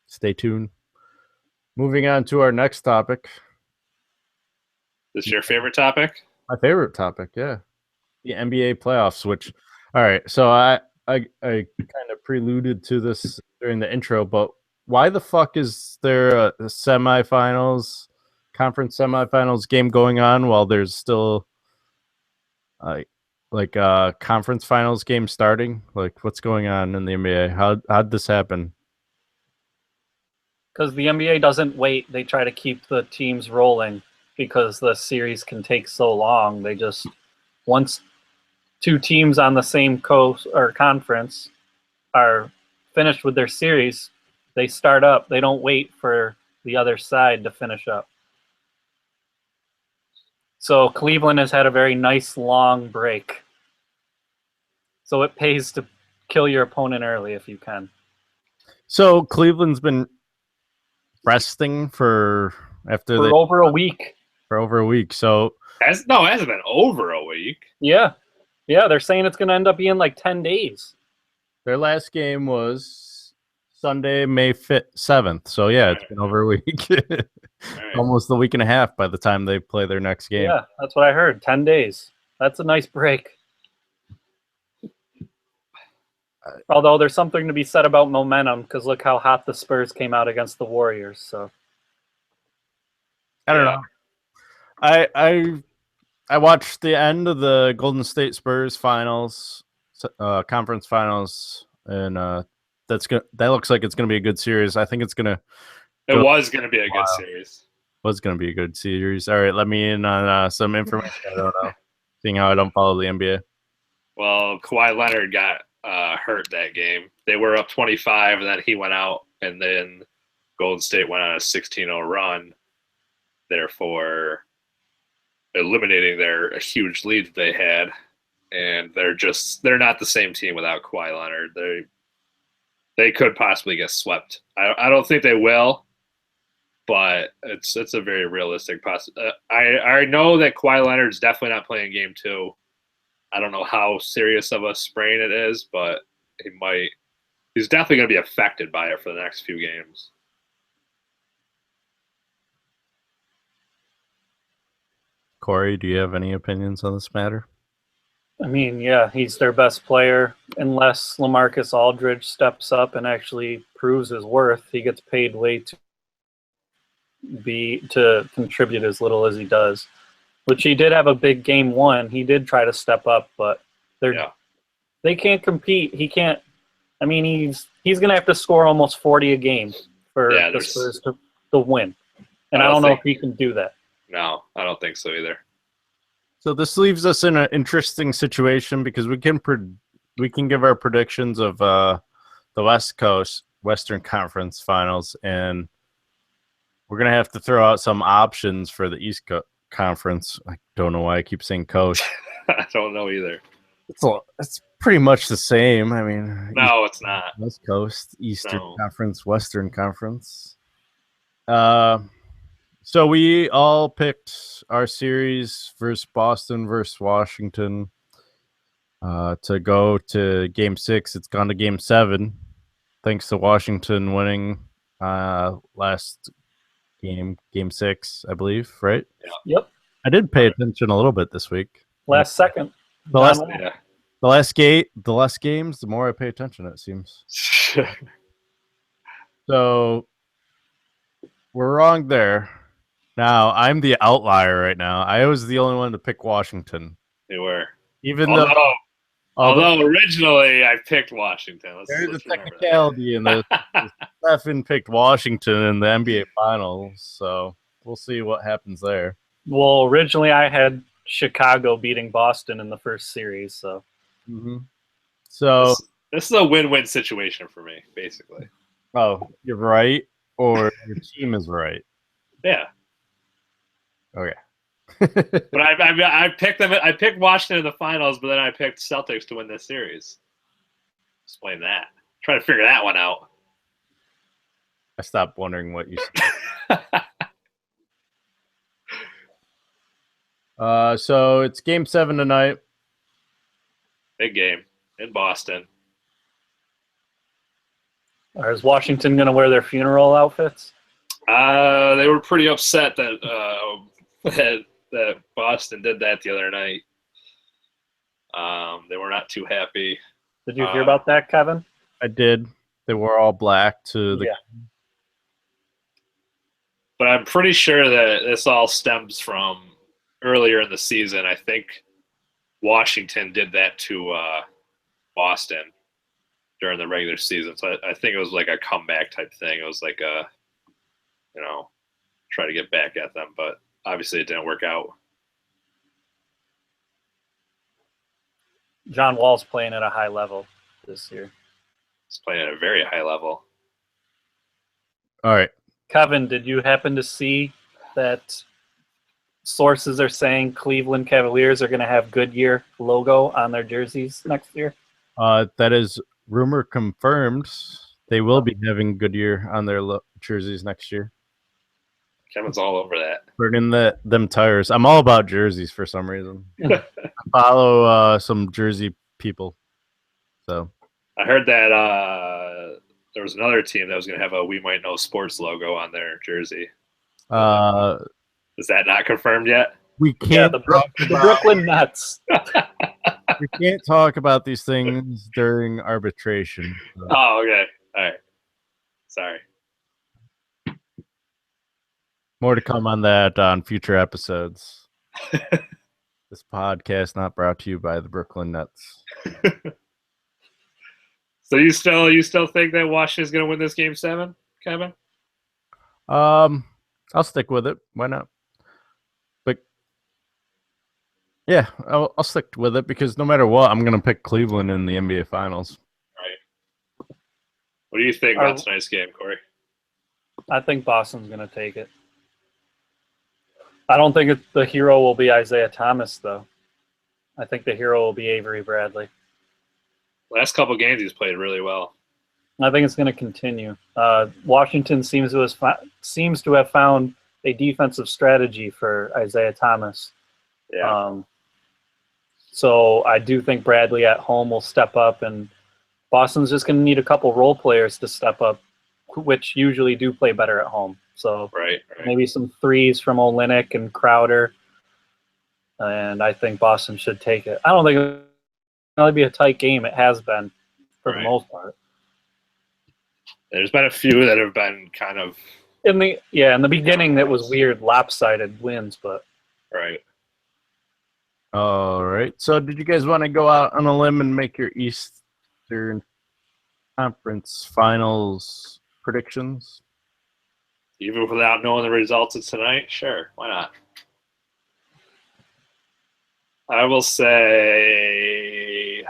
Stay tuned. Moving on to our next topic. This is your favorite topic? My favorite topic, yeah. The NBA playoffs, which all right, so I kind of preluded to this during the intro, but why the fuck is there a semifinals, conference semifinals game going on while there's still like a conference finals game starting? Like, what's going on in the NBA? How'd this happen? Because the NBA doesn't wait. They try to keep the teams rolling because the series can take so long. They just, once two teams on the same coast or conference are finished with their series, they start up. They don't wait for the other side to finish up. So Cleveland has had a very nice long break. So it pays to kill your opponent early if you can. So Cleveland's been resting for over a week. For over a week. So it hasn't been over a week. Yeah. They're saying it's going to end up being like 10 days. Their last game was Sunday, May 7th. So yeah, it's been over a week. Almost a week and a half by the time they play their next game. Yeah, that's what I heard. 10 days. That's a nice break. Although there's something to be said about momentum, because look how hot the Spurs came out against the Warriors. So I don't know. I watched the end of the Golden State Spurs finals, conference finals, and that looks like it's gonna be a good series. I think it's gonna. It was gonna be a good series. Was gonna be a good series. All right, let me in on some information I don't know, seeing how I don't follow the NBA. Well, Kawhi Leonard got hurt that game. They were up 25, and then he went out, and then Golden State went on a 16-0 run, therefore eliminating a huge lead that they had. And they're not the same team without Kawhi Leonard. They could possibly get swept. I don't think they will, but it's a very realistic possibility. I know that Kawhi Leonard's definitely not playing game 2. I don't know how serious of a sprain it is, but he's definitely going to be affected by it for the next few games. Corey, do you have any opinions on this matter? I mean, yeah, he's their best player. Unless LaMarcus Aldridge steps up and actually proves his worth, he gets paid way to contribute as little as he does. Which he did have a big game 1. He did try to step up, but they can't compete. He can't. I mean, he's going to have to score almost 40 a game for the Spurs to win, and I don't know if he can do that. No, I don't think so either. So this leaves us in an interesting situation because we can give our predictions of the West Coast Western Conference Finals, and we're gonna have to throw out some options for the East Conference. I don't know why I keep saying coast. I don't know either. It's pretty much the same. I mean, no, it's not. West Coast, Eastern Conference, Western Conference. So we all picked our series versus Boston versus Washington to go to Game 6. It's gone to Game 7, thanks to Washington winning last game, Game 6, I believe, right? Yeah. Yep. I did pay attention a little bit this week. Last second. The less games, the more I pay attention, it seems. So we're wrong there. Now, I'm the outlier right now. I was the only one to pick Washington. You were. Although originally I picked Washington. There's a technicality in the Steffan picked Washington in the NBA Finals, so we'll see what happens there. Well, originally I had Chicago beating Boston in the first series, so. Mm-hmm. So this is a win-win situation for me, basically. Oh, you're right, or your team is right. Yeah. Okay. But I picked them. I picked Washington in the finals, but then I picked Celtics to win this series. Explain that. Try to figure that one out. I stopped wondering what you said. So it's Game 7 tonight. Big game in Boston. Or is Washington going to wear their funeral outfits? They were pretty upset that that Boston did that the other night. They were not too happy. Did you hear about that, Kevin? I did. They were all black to the. Yeah. But I'm pretty sure that this all stems from earlier in the season. I think Washington did that to Boston during the regular season. So I think it was like a comeback type thing. It was like a, try to get back at them. But obviously it didn't work out. John Wall's playing at a high level this year. He's playing at a very high level. All right. Kevin, did you happen to see that sources are saying Cleveland Cavaliers are going to have Goodyear logo on their jerseys next year? That is rumor confirmed. They will be having Goodyear on their jerseys next year. Kevin's all over that. Burning them tires. I'm all about jerseys for some reason. I follow some Jersey people. So I heard that there was another team that was going to have a We Might Know Sports logo on their jersey. Is that not confirmed yet? We can't. The Brooklyn Nets. We can't talk about these things during arbitration. So. Oh, okay. All right. Sorry. More to come on that on future episodes. This podcast not brought to you by the Brooklyn Nets. So you still think that Washington's going to win this Game 7, Kevin? I'll stick with it. Why not? But yeah, I'll stick with it because no matter what, I'm going to pick Cleveland in the NBA Finals. Right. What do you think about tonight's game, Corey? I think Boston's going to take it. I don't think the hero will be Isaiah Thomas, though. I think the hero will be Avery Bradley. Last couple games, he's played really well. I think it's going to continue. Washington seems to have found a defensive strategy for Isaiah Thomas. Yeah. So I do think Bradley at home will step up, and Boston's just going to need a couple role players to step up, which usually do play better at home. So right. Maybe some threes from Olynyk and Crowder, and I think Boston should take it. I don't think it'll really be a tight game. It has been for the most part. There's been a few that have been kind of in the beginning that was weird, lopsided wins, but right. All right. So did you guys want to go out on a limb and make your Eastern Conference Finals predictions? Even without knowing the results of tonight? Sure, why not? I will say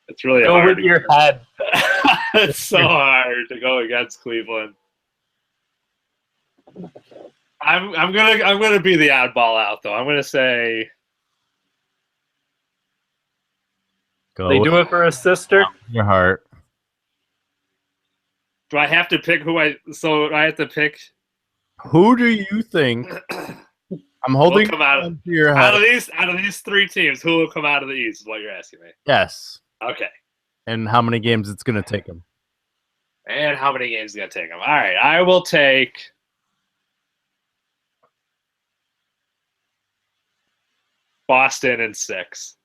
it's really hard. Go with your head. It's so hard to go against Cleveland. I'm gonna be the oddball out though. I'm gonna say they do it for a sister. Your heart. Do I have to pick I have to pick who do you think? I'm holding out to your head. Out of these three teams, who will come out of the East is what you're asking me. Yes. Okay. And how many games it's going to take them? And how many games it's going to take them? All right, I will take Boston in 6.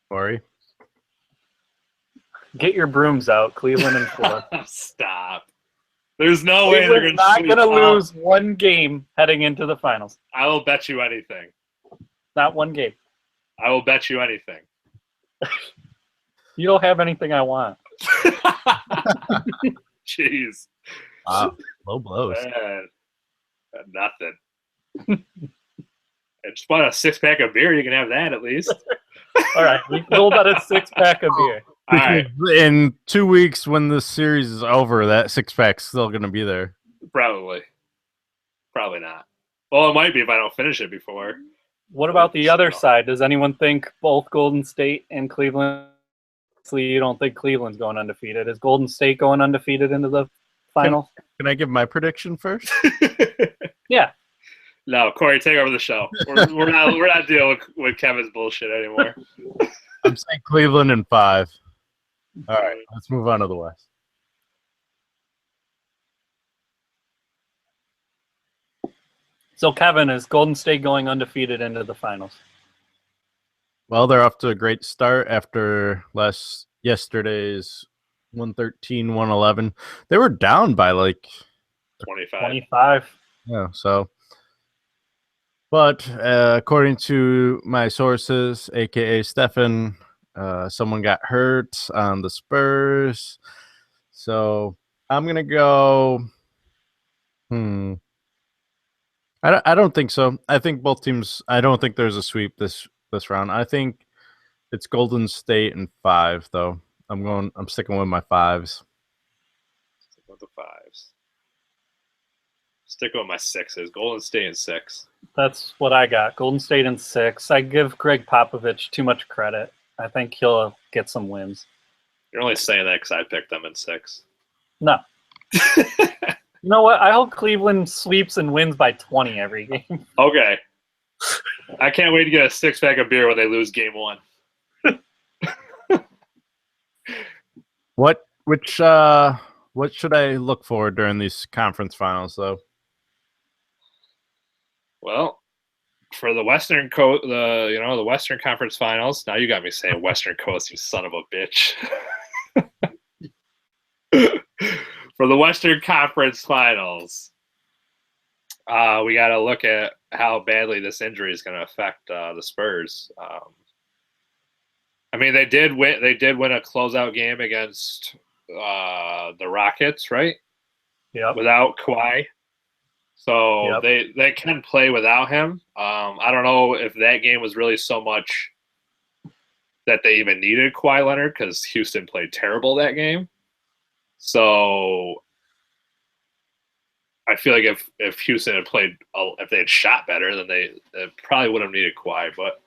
Corey? Get your brooms out, Cleveland and 4. Stop. There's no way they're not going to lose one game heading into the finals. I will bet you anything. Not one game. I will bet you anything. You don't have anything I want. Jeez. Wow. Low blows. Man. Nothing. I just bought a 6-pack of beer. You can have that at least. All right. We can go about a 6-pack of beer. All right. In 2 weeks, when the series is over, that 6-pack's still going to be there. Probably. Probably not. Well, it might be if I don't finish it before. What about the other side? Does anyone think both Golden State and Cleveland? You don't think Cleveland's going undefeated? Is Golden State going undefeated into the final? Can I give my prediction first? Yeah. No, Corey, take over the show. We're not dealing with Kevin's bullshit anymore. I'm saying Cleveland in 5. All right, let's move on to the West. So, Kevin, is Golden State going undefeated into the finals? Well, they're off to a great start after yesterday's 113-111. They were down by like 25. Yeah, so. But according to my sources, a.k.a. Steffan, someone got hurt on the Spurs. So I'm going to go I don't think so. I think both teams. I don't think there's a sweep this round. I think it's Golden State in 5, though. I'm sticking with my 5s. Stick with the 5s. Stick with my 6s. Golden State in 6. That's what I got. Golden State in 6. I give Greg Popovich too much credit. I think he'll get some wins. You're only saying that because I picked them in 6. No. You know what? I hope Cleveland sweeps and wins by 20 every game. Okay. I can't wait to get a 6-pack of beer when they lose game 1. What should I look for during these conference finals, though? Well, for the Western Coast, the Western Conference Finals. Now you got me saying Western Coast, you son of a bitch. For the Western Conference Finals, we got to look at how badly this injury is going to affect the Spurs. I mean, they did win a closeout game against the Rockets, right? Yeah. Without Kawhi. So Yep. they can play without him. I don't know if that game was really so much that they even needed Kawhi Leonard because Houston played terrible that game. So I feel like if Houston had played, if they had shot better, then they probably would have needed Kawhi. But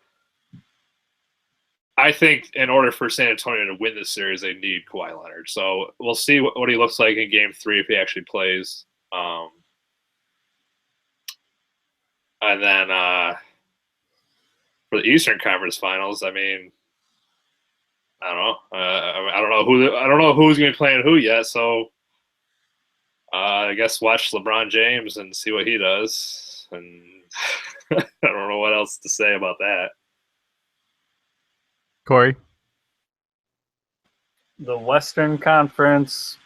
I think in order for San Antonio to win this series, they need Kawhi Leonard. So we'll see what he looks like in Game 3 if he actually plays. And then for the Eastern Conference Finals, I mean, I don't know. I don't know who's going to be playing who yet. So I guess watch LeBron James and see what he does. And I don't know what else to say about that. Corey? The Western Conference,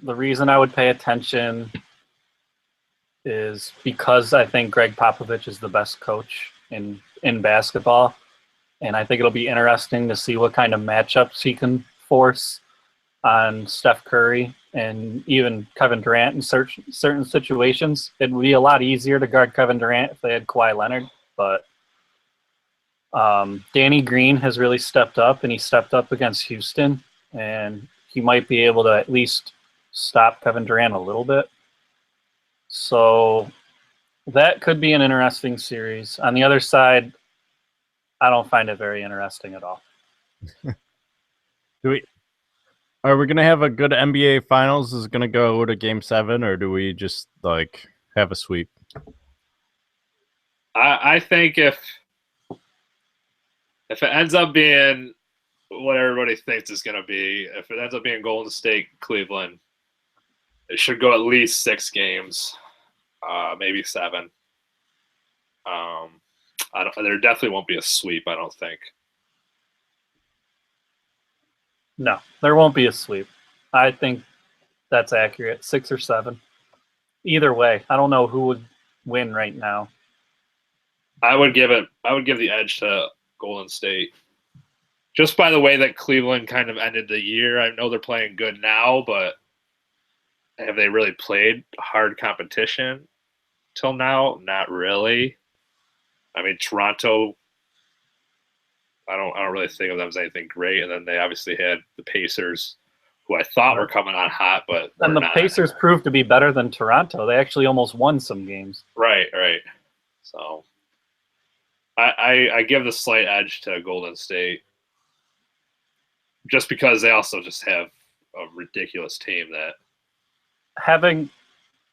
the reason I would pay attention is because I think Greg Popovich is the best coach in basketball. And I think it'll be interesting to see what kind of matchups he can force on Steph Curry and even Kevin Durant in certain situations. It would be a lot easier to guard Kevin Durant if they had Kawhi Leonard. But Danny Green has really stepped up, and he stepped up against Houston. And he might be able to at least stop Kevin Durant a little bit. So that could be an interesting series. On the other side, I don't find it very interesting at all. Are we going to have a good NBA Finals? Is it going to go to Game 7, or do we just like have a sweep? I think if it ends up being what everybody thinks it's going to be, if it ends up being Golden State, Cleveland, it should go at least 6 games, maybe 7. There definitely won't be a sweep, I don't think. No, there won't be a sweep. I think that's accurate. 6 or 7. Either way, I don't know who would win right now. I would give the edge to Golden State. Just by the way that Cleveland kind of ended the year. I know they're playing good now, but have they really played hard competition till now? Not really. I mean, Toronto, I don't really think of them as anything great. And then they obviously had the Pacers, who I thought were coming on hot, but and the Pacers proved to be better than Toronto. They actually almost won some games. Right. So I give the slight edge to Golden State just because they also just have a ridiculous team that. Having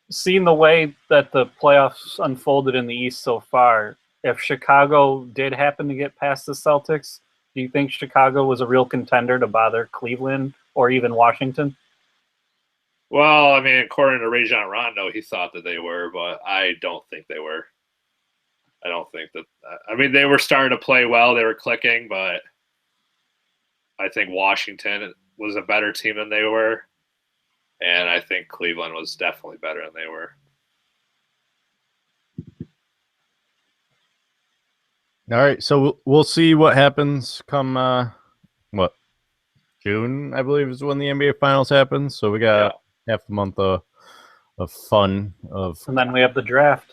seen the way that the playoffs unfolded in the East so far, if Chicago did happen to get past the Celtics, do you think Chicago was a real contender to bother Cleveland or even Washington? Well, I mean, according to Rajon Rondo, he thought that they were, but I don't think they were. I don't think that. I mean, they were starting to play well. They were clicking, but I think Washington was a better team than they were. And I think Cleveland was definitely better than they were. All right, so we'll see what happens come June, I believe, is when the NBA Finals happens. So we got half a month of fun and then we have the draft.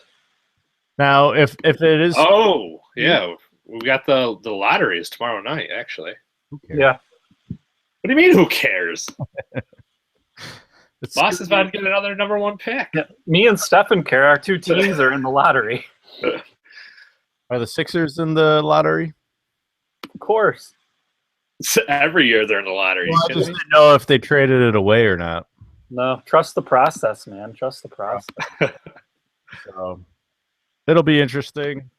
Now, if it is, oh yeah, we got the lotteries tomorrow night. Actually, Yeah. What do you mean? Who cares? Boston's about to get another number 1 pick. Yeah. Me and Steffan care. Our 2 teams are in the lottery. Are the Sixers in the lottery? Of course. Every year they're in the lottery. Well, I just didn't know if they traded it away or not. No, trust the process, man. Trust the process. So it'll be interesting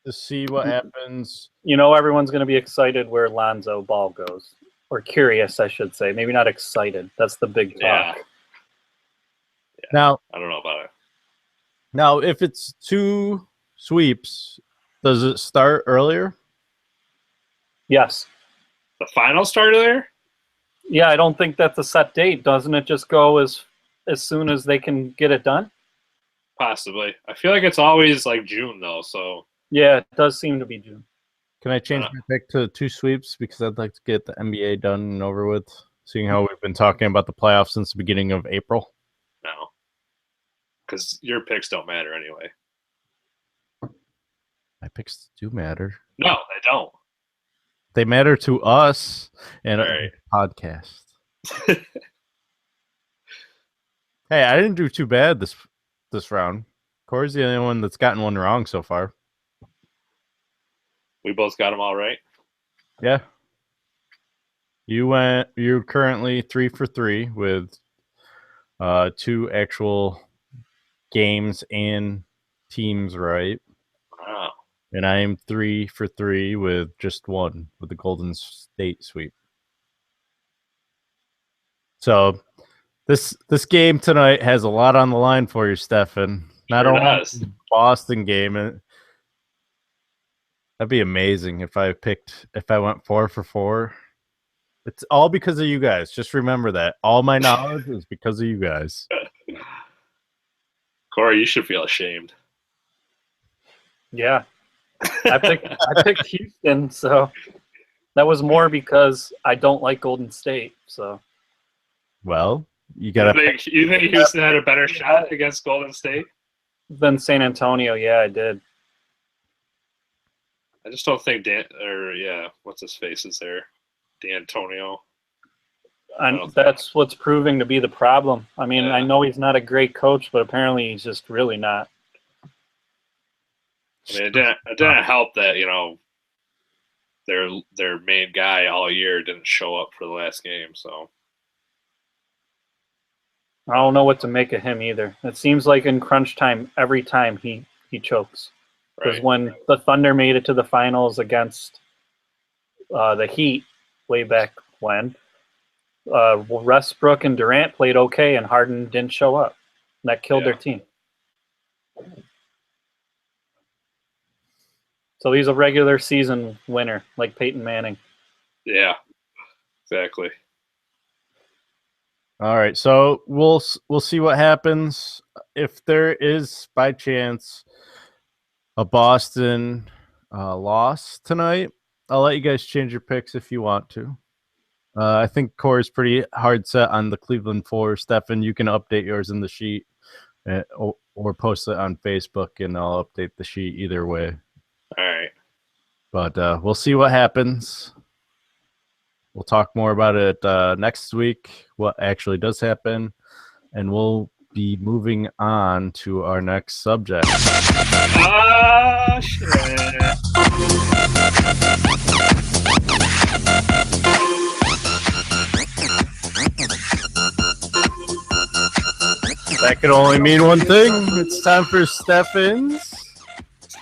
to see what happens. You know, everyone's going to be excited where Lonzo Ball goes. Or curious, I should say. Maybe not excited. That's the big talk. Yeah. Now, I don't know about it. Now, if it's 2 sweeps, does it start earlier? Yes. The finals started there? Yeah, I don't think that's a set date. Doesn't it just go as soon as they can get it done? Possibly. I feel like it's always like June though, so Yeah, it does seem to be June. Can I change my pick to 2 sweeps because I'd like to get the NBA done and over with, seeing how we've been talking about the playoffs since the beginning of April? no. Because your picks don't matter anyway. My picks do matter. No, they don't. They matter to us and All right. our podcast. Hey, I didn't do too bad this round. Corey's the only one that's gotten one wrong so far. We both got them all right. Yeah. You're currently 3 for 3 with 2 actual games and teams right. Wow. And I am 3 for 3 with just 1 with the Golden State sweep. So this game tonight has a lot on the line for you, Steffan. Not only the Boston game. That'd be amazing if I went 4 for 4. It's all because of you guys. Just remember that. All my knowledge is because of you guys. Corey, you should feel ashamed. Yeah. I picked Houston, so that was more because I don't like Golden State. So, well, you gotta. You think Houston had a better shot against Golden State than San Antonio? Yeah, I did. I just don't think what's his face is there, D'Antonio. And that's what's proving to be the problem. I mean, Yeah. I know he's not a great coach, but apparently he's just really not. I mean, it didn't help that their main guy all year didn't show up for the last game. So I don't know what to make of him either. It seems like in crunch time, every time he chokes. Because when the Thunder made it to the finals against the Heat way back when, Westbrook and Durant played okay, and Harden didn't show up. And that killed their team. So he's a regular season winner, like Peyton Manning. Yeah, exactly. All right, so we'll see what happens. If there is by chance a Boston loss tonight, I'll let you guys change your picks if you want to. I think Corey's pretty hard set on the Cleveland 4. Steffan, you can update yours in the sheet or post it on Facebook, and I'll update the sheet either way. All right. But we'll see what happens. We'll talk more about it next week, what actually does happen, and we'll be moving on to our next subject. Ah, shit. That could only mean one thing. It's time for Steffan's.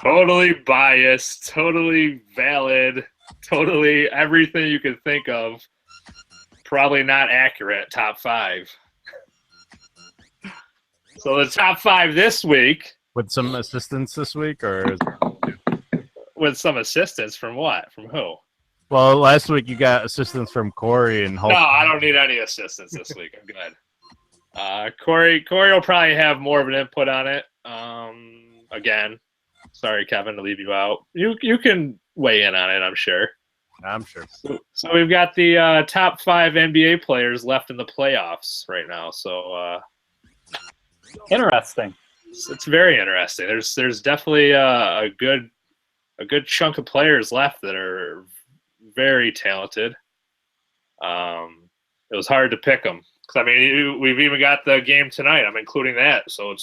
Totally biased, totally valid, totally everything you could think of. Probably not accurate top 5. So the top 5 this week, With some assistance this week, or with some assistance from what? From who? well, last week you got assistance from Corey and Hulk. No, I don't need any assistance this week. I'm good. Corey will probably have more of an input on it. Again, sorry, Kevin, to leave you out. You can weigh in on it, I'm sure. I'm sure. So we've got the top 5 NBA players left in the playoffs right now. So Interesting. it's very interesting. There's definitely a good chunk of players left that are very talented. It was hard to pick them. I mean, we've even got the game tonight. I'm including that. So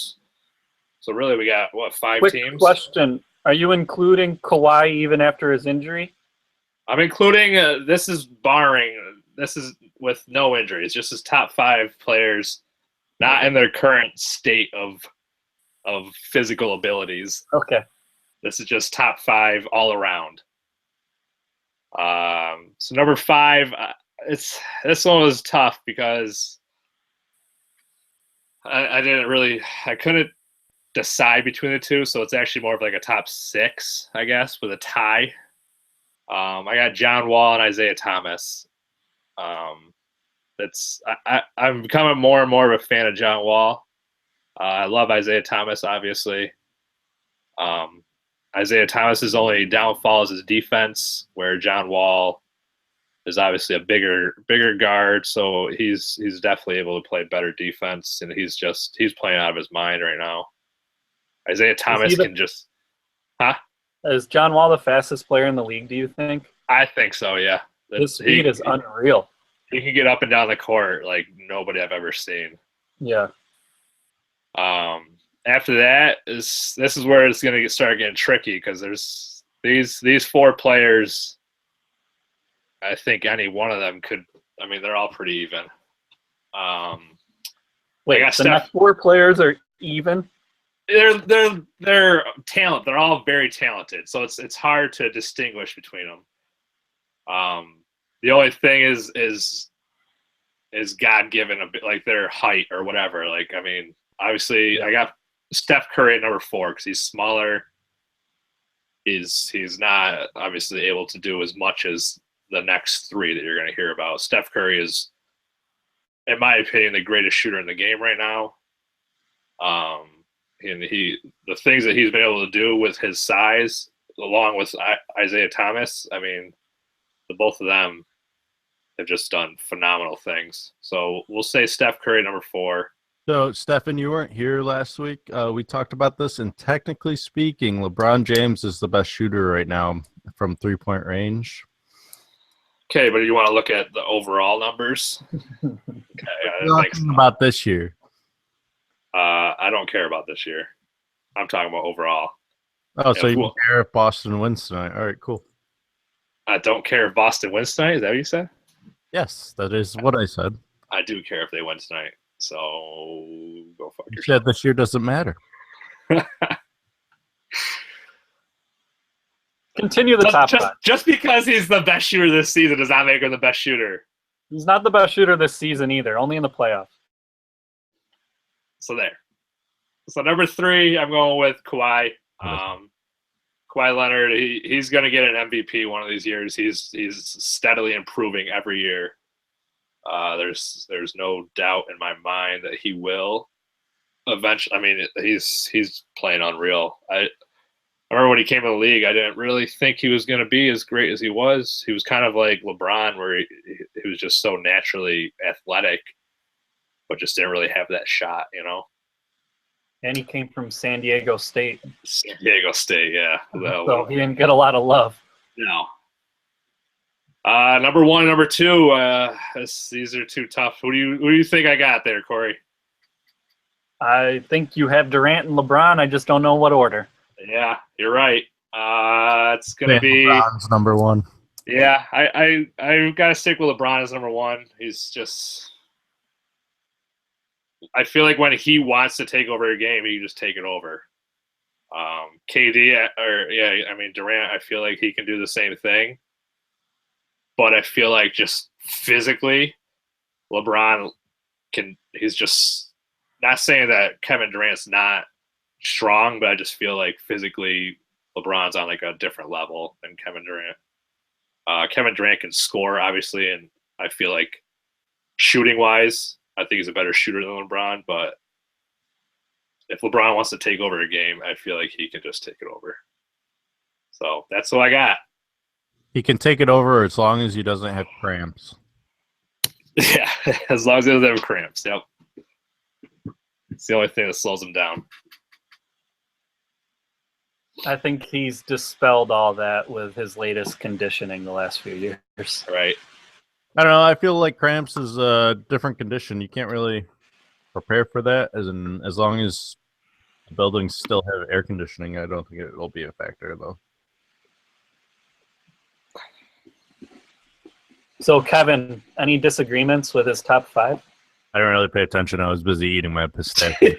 really we got, what, 5 Quick teams? question. Are you including Kawhi even after his injury? I'm including, this is with no injuries, just his top 5 players, not in their current state of physical abilities. Okay. This is just top 5 all around. So number 5, this one was tough because I couldn't decide between the two, so it's actually more of like a top 6, I guess, with a tie. I got John Wall and Isaiah Thomas. I'm becoming more and more of a fan of John Wall. I love Isaiah Thomas, obviously. Isaiah Thomas's only downfall is his defense, where John Wall is obviously a bigger guard, so he's definitely able to play better defense, and he's playing out of his mind right now. Isaiah Thomas can just, Is John Wall the fastest player in the league, do you think? I think so, yeah. His speed is unreal. He can get up and down the court like nobody I've ever seen. Yeah. After that this is where it's going to start getting tricky, because there's these 4 players. I think any one of them could. I mean, they're all pretty even. Wait, the next 4 players are even? They're talent. They're all very talented, so it's hard to distinguish between them. The only thing is God given a bit, like their height or whatever. Like, I mean, obviously, I got Steph Curry at number 4 because he's smaller. He's not obviously able to do as much as the next 3 that you're going to hear about. Steph Curry is, in my opinion, the greatest shooter in the game right now. And the things that he's been able to do with his size, along with Isaiah Thomas, I mean, the both of them have just done phenomenal things. So we'll say Steph Curry number 4. So, Stefan, you weren't here last week. We talked about this, and technically speaking, LeBron James is the best shooter right now from 3-point range. Okay, but you want to look at the overall numbers? Okay, Talking about this year. I don't care about this year. I'm talking about overall. Oh, so you don't care if Boston wins tonight. All right, cool. I don't care if Boston wins tonight. Is that what you said? Yes, that is what I said. I do care if they win tonight. So go fuck You yourself. said this year doesn't matter. Continue the top 5. Just because he's the best shooter this season does not make him the best shooter. He's not the best shooter this season either, only in the playoffs. So there. So number 3, I'm going with Kawhi. Kawhi Leonard, he's going to get an MVP one of these years. He's steadily improving every year. There's no doubt in my mind that he will eventually. I mean, he's playing unreal. I remember when he came to the league, I didn't really think he was going to be as great as he was. He was kind of like LeBron, where he was just so naturally athletic, but just didn't really have that shot, you know? And he came from San Diego State. San Diego State, yeah. So he didn't get a lot of love. No. Number 1, number 2. These are too tough. Who do you think I got there, Corey? I think you have Durant and LeBron. I just don't know what order. Yeah, you're right. It's gonna be LeBron's number one. Yeah, I gotta stick with LeBron as number one. He's just, I feel like when he wants to take over a game, he can just take it over. KD Durant, I feel like he can do the same thing, but I feel like just physically, LeBron can. He's just not saying that Kevin Durant's not strong, but I just feel like physically, LeBron's on like a different level than Kevin Durant. Kevin Durant can score, obviously, and I feel like shooting-wise, I think he's a better shooter than LeBron, but if LeBron wants to take over a game, I feel like he can just take it over. So that's what I got. He can take it over as long as he doesn't have cramps. Yeah, as long as he doesn't have cramps. Yep. It's the only thing that slows him down. I think he's dispelled all that with his latest conditioning the last few years. Right. I don't know. I feel like cramps is a different condition. You can't really prepare for that. As long as the buildings still have air conditioning, I don't think it will be a factor, though. So, Kevin, any disagreements with his top five? I didn't really pay attention. I was busy eating my pistachio.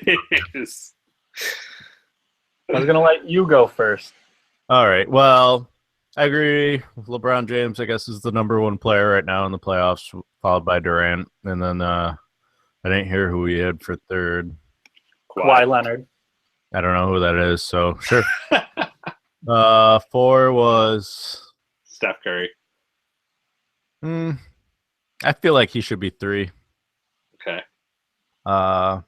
I was going to let you go first. All right. Well, I agree. LeBron James, I guess, is the number one player right now in the playoffs, followed by Durant. And then I didn't hear who we had for third. Kawhi Leonard. I don't know who that is, so sure. 4 was Steph Curry. I feel like he should be 3. Okay. 5.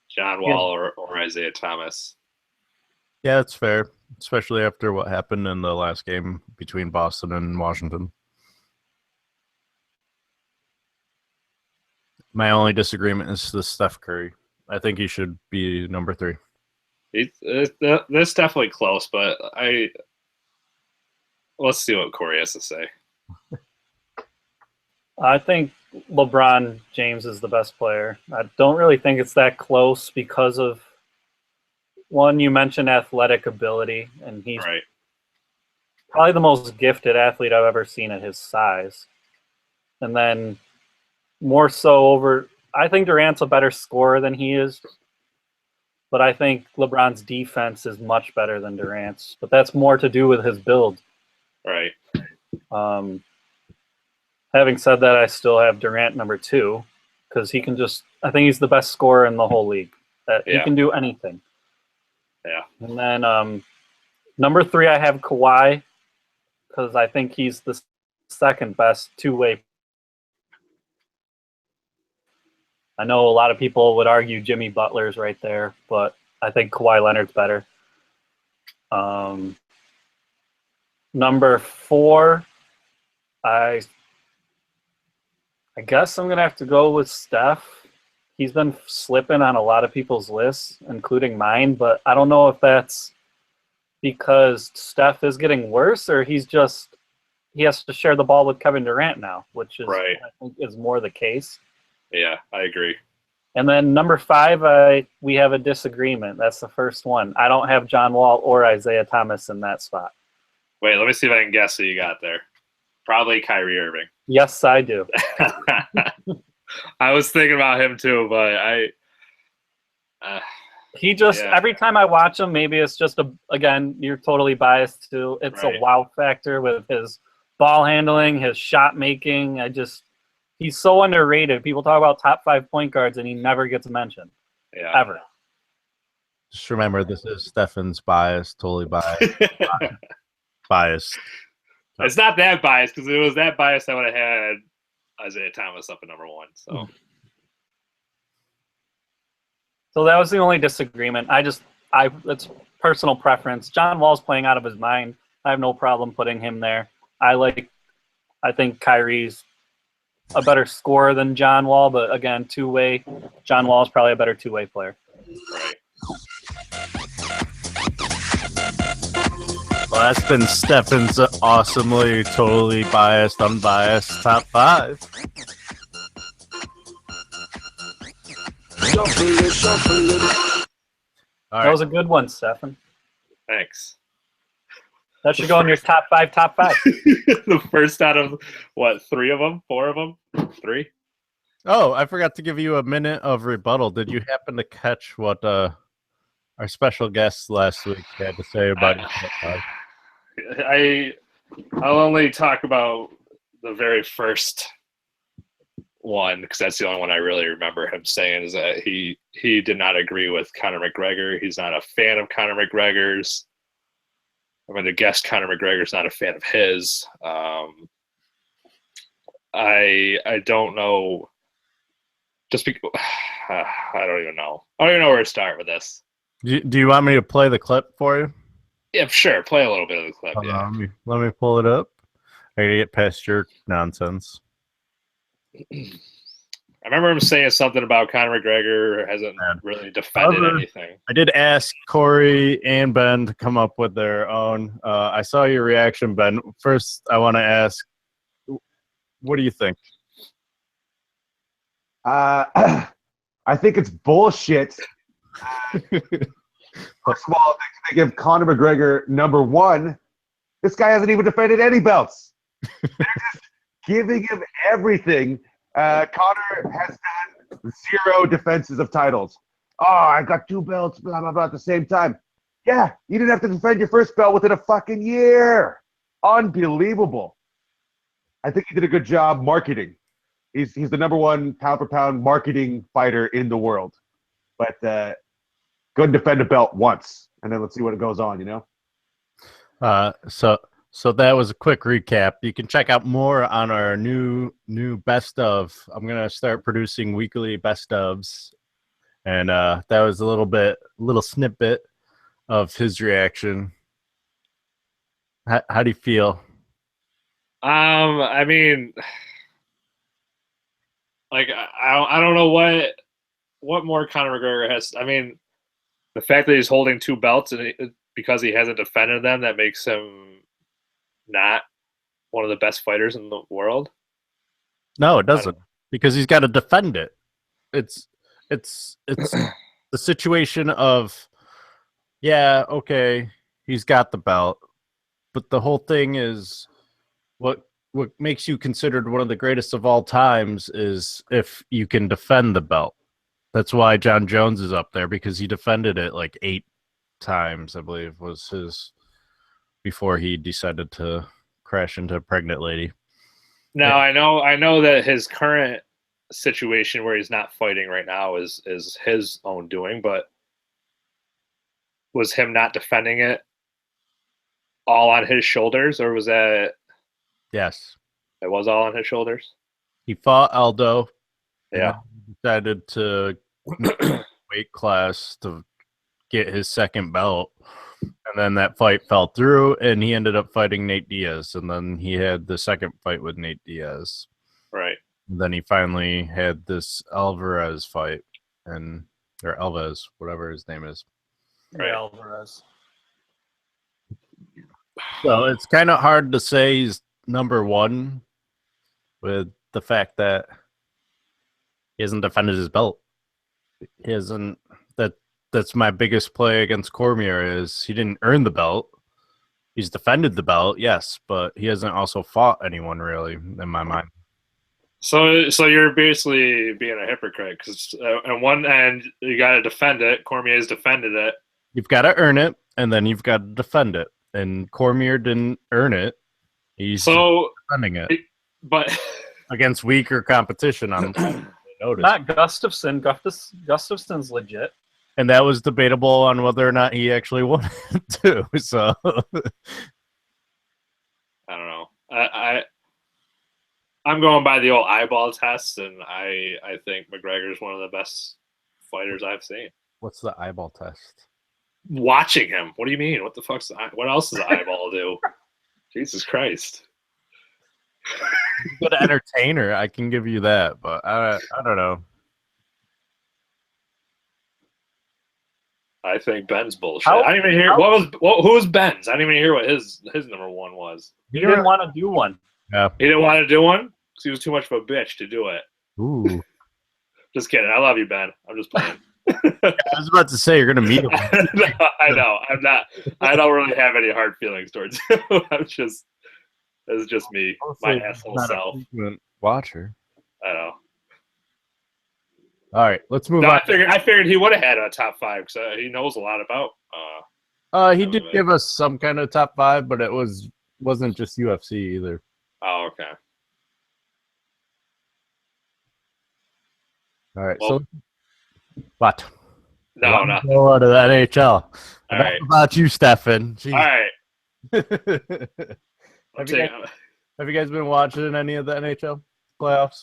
John Wall or Isaiah Thomas. Yeah, that's fair, especially after what happened in the last game between Boston and Washington. My only disagreement is the Steph Curry. I think he should be number 3. That's definitely close, but let's see what Corey has to say. I think LeBron James is the best player. I don't really think it's that close because of, one, you mentioned athletic ability, and he's Right. probably the most gifted athlete I've ever seen at his size. And then more so I think Durant's a better scorer than he is, but I think LeBron's defense is much better than Durant's. But that's more to do with his build. Right. Having said that, I still have Durant number 2 because he can I think he's the best scorer in the whole league. He can do anything. Yeah. And then number 3, I have Kawhi because I think he's the second best two-way. I know a lot of people would argue Jimmy Butler's right there, but I think Kawhi Leonard's better. Number 4, I guess I'm going to have to go with Steph. He's been slipping on a lot of people's lists, including mine, but I don't know if that's because Steph is getting worse or he has to share the ball with Kevin Durant now, which is Right. I think is more the case. Yeah, I agree. And then number 5, we have a disagreement. That's the first one. I don't have John Wall or Isaiah Thomas in that spot. Wait, let me see if I can guess who you got there. Probably Kyrie Irving. Yes, I do. I was thinking about him too, but He just Yeah. every time I watch him, maybe it's just again, you're totally biased too. It's Right. a wow factor with his ball handling, his shot making. He's so underrated. People talk about top 5 point guards and he never gets mentioned. yeah. Ever. Just remember, this is Stefan's bias, totally biased. It's not that biased because if it was that biased, I would have had Isaiah Thomas up at number 1. So So that was the only disagreement. It's personal preference. John Wall's playing out of his mind. I have no problem putting him there. I think Kyrie's a better scorer than John Wall, but again, two-way. John Wall is probably a better two-way player. right. Well, that's been Stefan's awesomely, totally biased, unbiased top 5. All That right. was a good one, Steffan. Thanks. That should go in your top five. The first out of what? 3 of them? 4 of them? 3? Oh, I forgot to give you a minute of rebuttal. Did you happen to catch what our special guest last week had to say about I'll only talk about the very first one because that's the only one I really remember him saying is that he did not agree with Conor McGregor. He's not a fan of Conor McGregor's. I mean, the guest Conor McGregor's not a fan of his. I don't know. I don't even know. I don't even know where to start with this. Do you want me to play the clip for you? Yeah, sure. Play a little bit of the clip. Yeah. Let me pull it up. I gotta get past your nonsense. I remember him saying something about Conor McGregor hasn't really defended anything. I did ask Corey and Ben to come up with their own. I saw your reaction, Ben. First, I want to ask, what do you think? I think it's bullshit. First of all, they give Conor McGregor number 1. This guy hasn't even defended any belts. They're just giving him everything. Conor has done 0 defenses of titles. Oh, I got 2 belts, blah, blah, blah, at the same time. Yeah, you didn't have to defend your first belt within a fucking year. Unbelievable. I think he did a good job marketing. He's the number 1 pound-for-pound marketing fighter in the world. But go and defend a belt once, and then let's see what goes on, you know? So that was a quick recap. You can check out more on our new best of. I'm gonna start producing weekly best ofs, and that was a little snippet of his reaction. How do you feel? I mean, like I don't know what more Conor McGregor has. I mean, the fact that he's holding 2 belts and because he hasn't defended them, that makes him not one of the best fighters in the world. No, it doesn't, because he's got to defend it. It's the situation of, yeah, okay, he's got the belt, but the whole thing is what makes you considered one of the greatest of all times is if you can defend the belt. That's why John Jones is up there, because he defended it like 8 times, I believe, was his, before he decided to crash into a pregnant lady. Now, I know that his current situation where he's not fighting right now is his own doing, but was him not defending it all on his shoulders, or was that? Yes. It was all on his shoulders? He fought Aldo. Yeah. Decided to weight class to get his second belt. And then that fight fell through, and he ended up fighting Nate Diaz. And then he had the second fight with Nate Diaz. Right. And then he finally had this Alvarez fight, or Alves, whatever his name is. Right. Alvarez. So it's kind of hard to say he's number 1 with the fact that he hasn't defended his belt. He hasn't. That's my biggest play against Cormier is he didn't earn the belt. He's defended the belt, yes, but he hasn't also fought anyone really, in my mind. So you're basically being a hypocrite because on one end you got to defend it. Cormier's defended it. You've got to earn it, and then you've got to defend it. And Cormier didn't earn it. He's defending it, but against weaker competition. On notice, not Gustafsson. Gustafsson's legit. And that was debatable on whether or not he actually wanted to. So I don't know. I'm going by the old eyeball test, and I think McGregor's one of the best fighters I've seen. What's the eyeball test? Watching him. What do you mean? What else does the eyeball do? Jesus Christ. Good entertainer, I can give you that, but I don't know. I think Ben's bullshit. I didn't even hear who was Ben's. I didn't even hear what his number 1 was. He didn't want to do one. Yeah. He didn't want to do one because he was too much of a bitch to do it. Ooh. Just kidding. I love you, Ben. I'm just playing. I was about to say you're gonna meet him. No, I know. I'm not. I don't really have any hard feelings towards you. It's just me, my asshole Not a self. frequent watcher. I know. All right, let's move No, on. I figured he would have had a top 5 because he knows a lot about. He did give us some kind of top 5, but it wasn't just UFC either. Oh, okay. All right, Well, so what? No, nothing. Go out of that NHL. All Enough right. about you, Steffan. Jeez. All right. Have you guys been watching any of the NHL playoffs?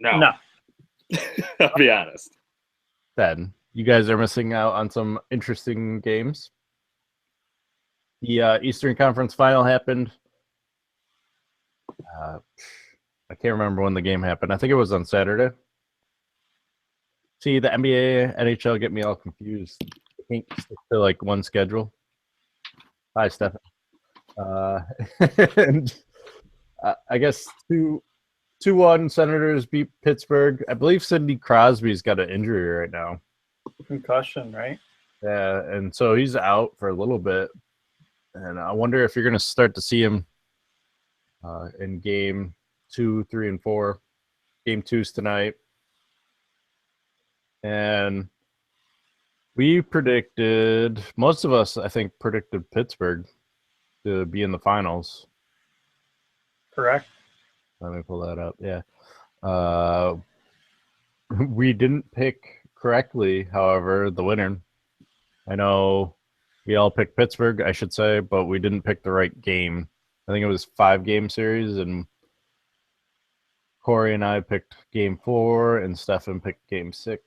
No. I'll be honest. Then you guys are missing out on some interesting games. The Eastern Conference Final happened. I can't remember when the game happened. I think it was on Saturday. See, the NBA, NHL get me all confused. I can't stick to like one schedule. Hi, Stefan. And I guess 2-1 Senators beat Pittsburgh. I believe Sidney Crosby's got an injury right now. Concussion, right? Yeah, and so he's out for a little bit. And I wonder if you're going to start to see him in game 2, 3, and 4. Game 2's tonight. And we predicted, most of us, I think, predicted Pittsburgh to be in the finals. Correct. Let me pull that up. Yeah. We didn't pick correctly, however, the winner. I know we all picked Pittsburgh, I should say, but we didn't pick the right game. I think it was 5-game series, and Corey and I picked game 4, and Stefan picked game 6.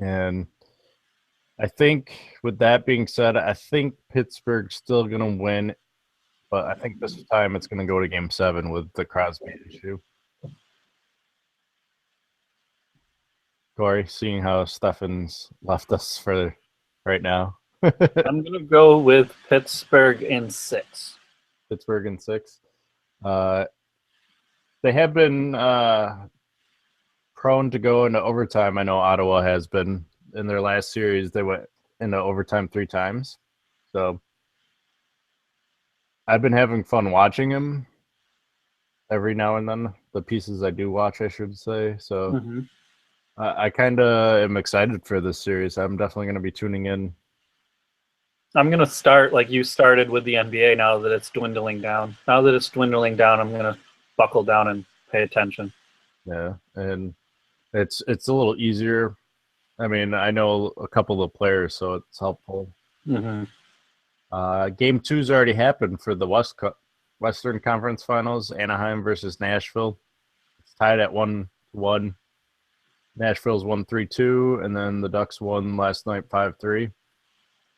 And I think, with that being said, I think Pittsburgh's still going to win, but I think this time it's going to go to game 7 with the Crosby issue. Corey, seeing how Stefan's left us for right now. I'm going to go with Pittsburgh in 6. Pittsburgh in 6. They have been prone to go into overtime. I know Ottawa has been. In their last series, they went into overtime 3 times. So I've been having fun watching him every now and then. The pieces I do watch, I should say. So I kind of am excited for this series. I'm definitely going to be tuning in. I'm going to start like you started with the NBA now that it's dwindling down. Now that it's dwindling down, I'm going to buckle down and pay attention. Yeah, and it's a little easier. I mean, I know a couple of players, so it's helpful. Mm-hmm. Game 2's already happened for the Western Conference Finals. Anaheim versus Nashville. It's tied at 1-1. Nashville's won 3-2, and then the Ducks won last night 5-3.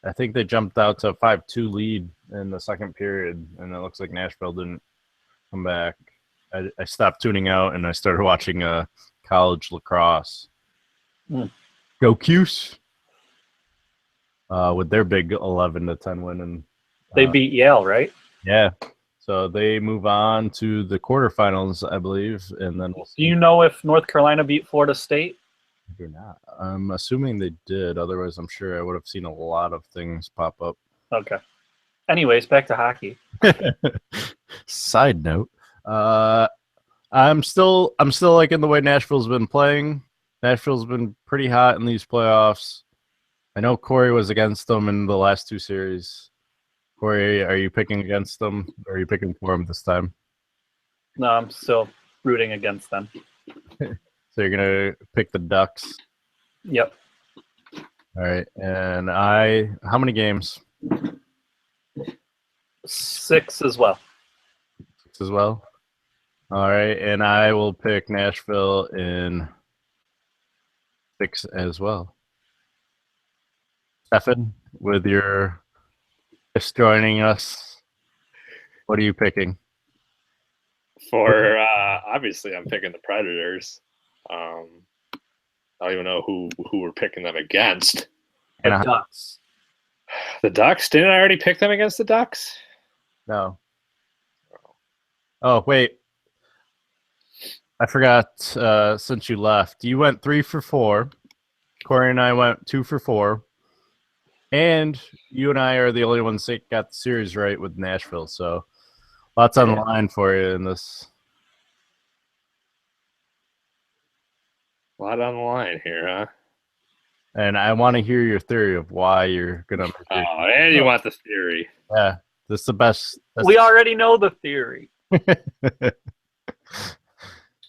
I think they jumped out to a 5-2 lead in the second period, and it looks like Nashville didn't come back. I stopped tuning out, and I started watching college lacrosse. Go Cuse! With their big 11-10 win. And they beat Yale, right? Yeah. So they move on to the quarterfinals, I believe, and then we'll see. Do you know if North Carolina beat Florida State? I do not. I'm assuming they did. Otherwise, I'm sure I would have seen a lot of things pop up. Okay. Anyways, back to hockey. Side note, I'm still liking the way Nashville's been playing. Nashville's been pretty hot in these playoffs. I know Corey was against them in the last 2 series. Corey, are you picking against them, or are you picking for them this time? No, I'm still rooting against them. So you're going to pick the Ducks? Yep. All right. And how many games? 6 as well. 6 as well? All right. And I will pick Nashville in 6 as well. Stefan, with your just joining us, what are you picking? For obviously, I'm picking the Predators. I don't even know who we're picking them against. The Ducks. The Ducks? Didn't I already pick them against the Ducks? No. Oh, wait. I forgot, since you left, you went 3 for 4. Corey and I went 2 for 4. And you and I are the only ones that got the series right with Nashville. So lots on the line for you in this. A lot on the line here, huh? And I want to hear your theory of why you're going to. Oh, and you want the theory. Yeah, this is the best. We already know the theory.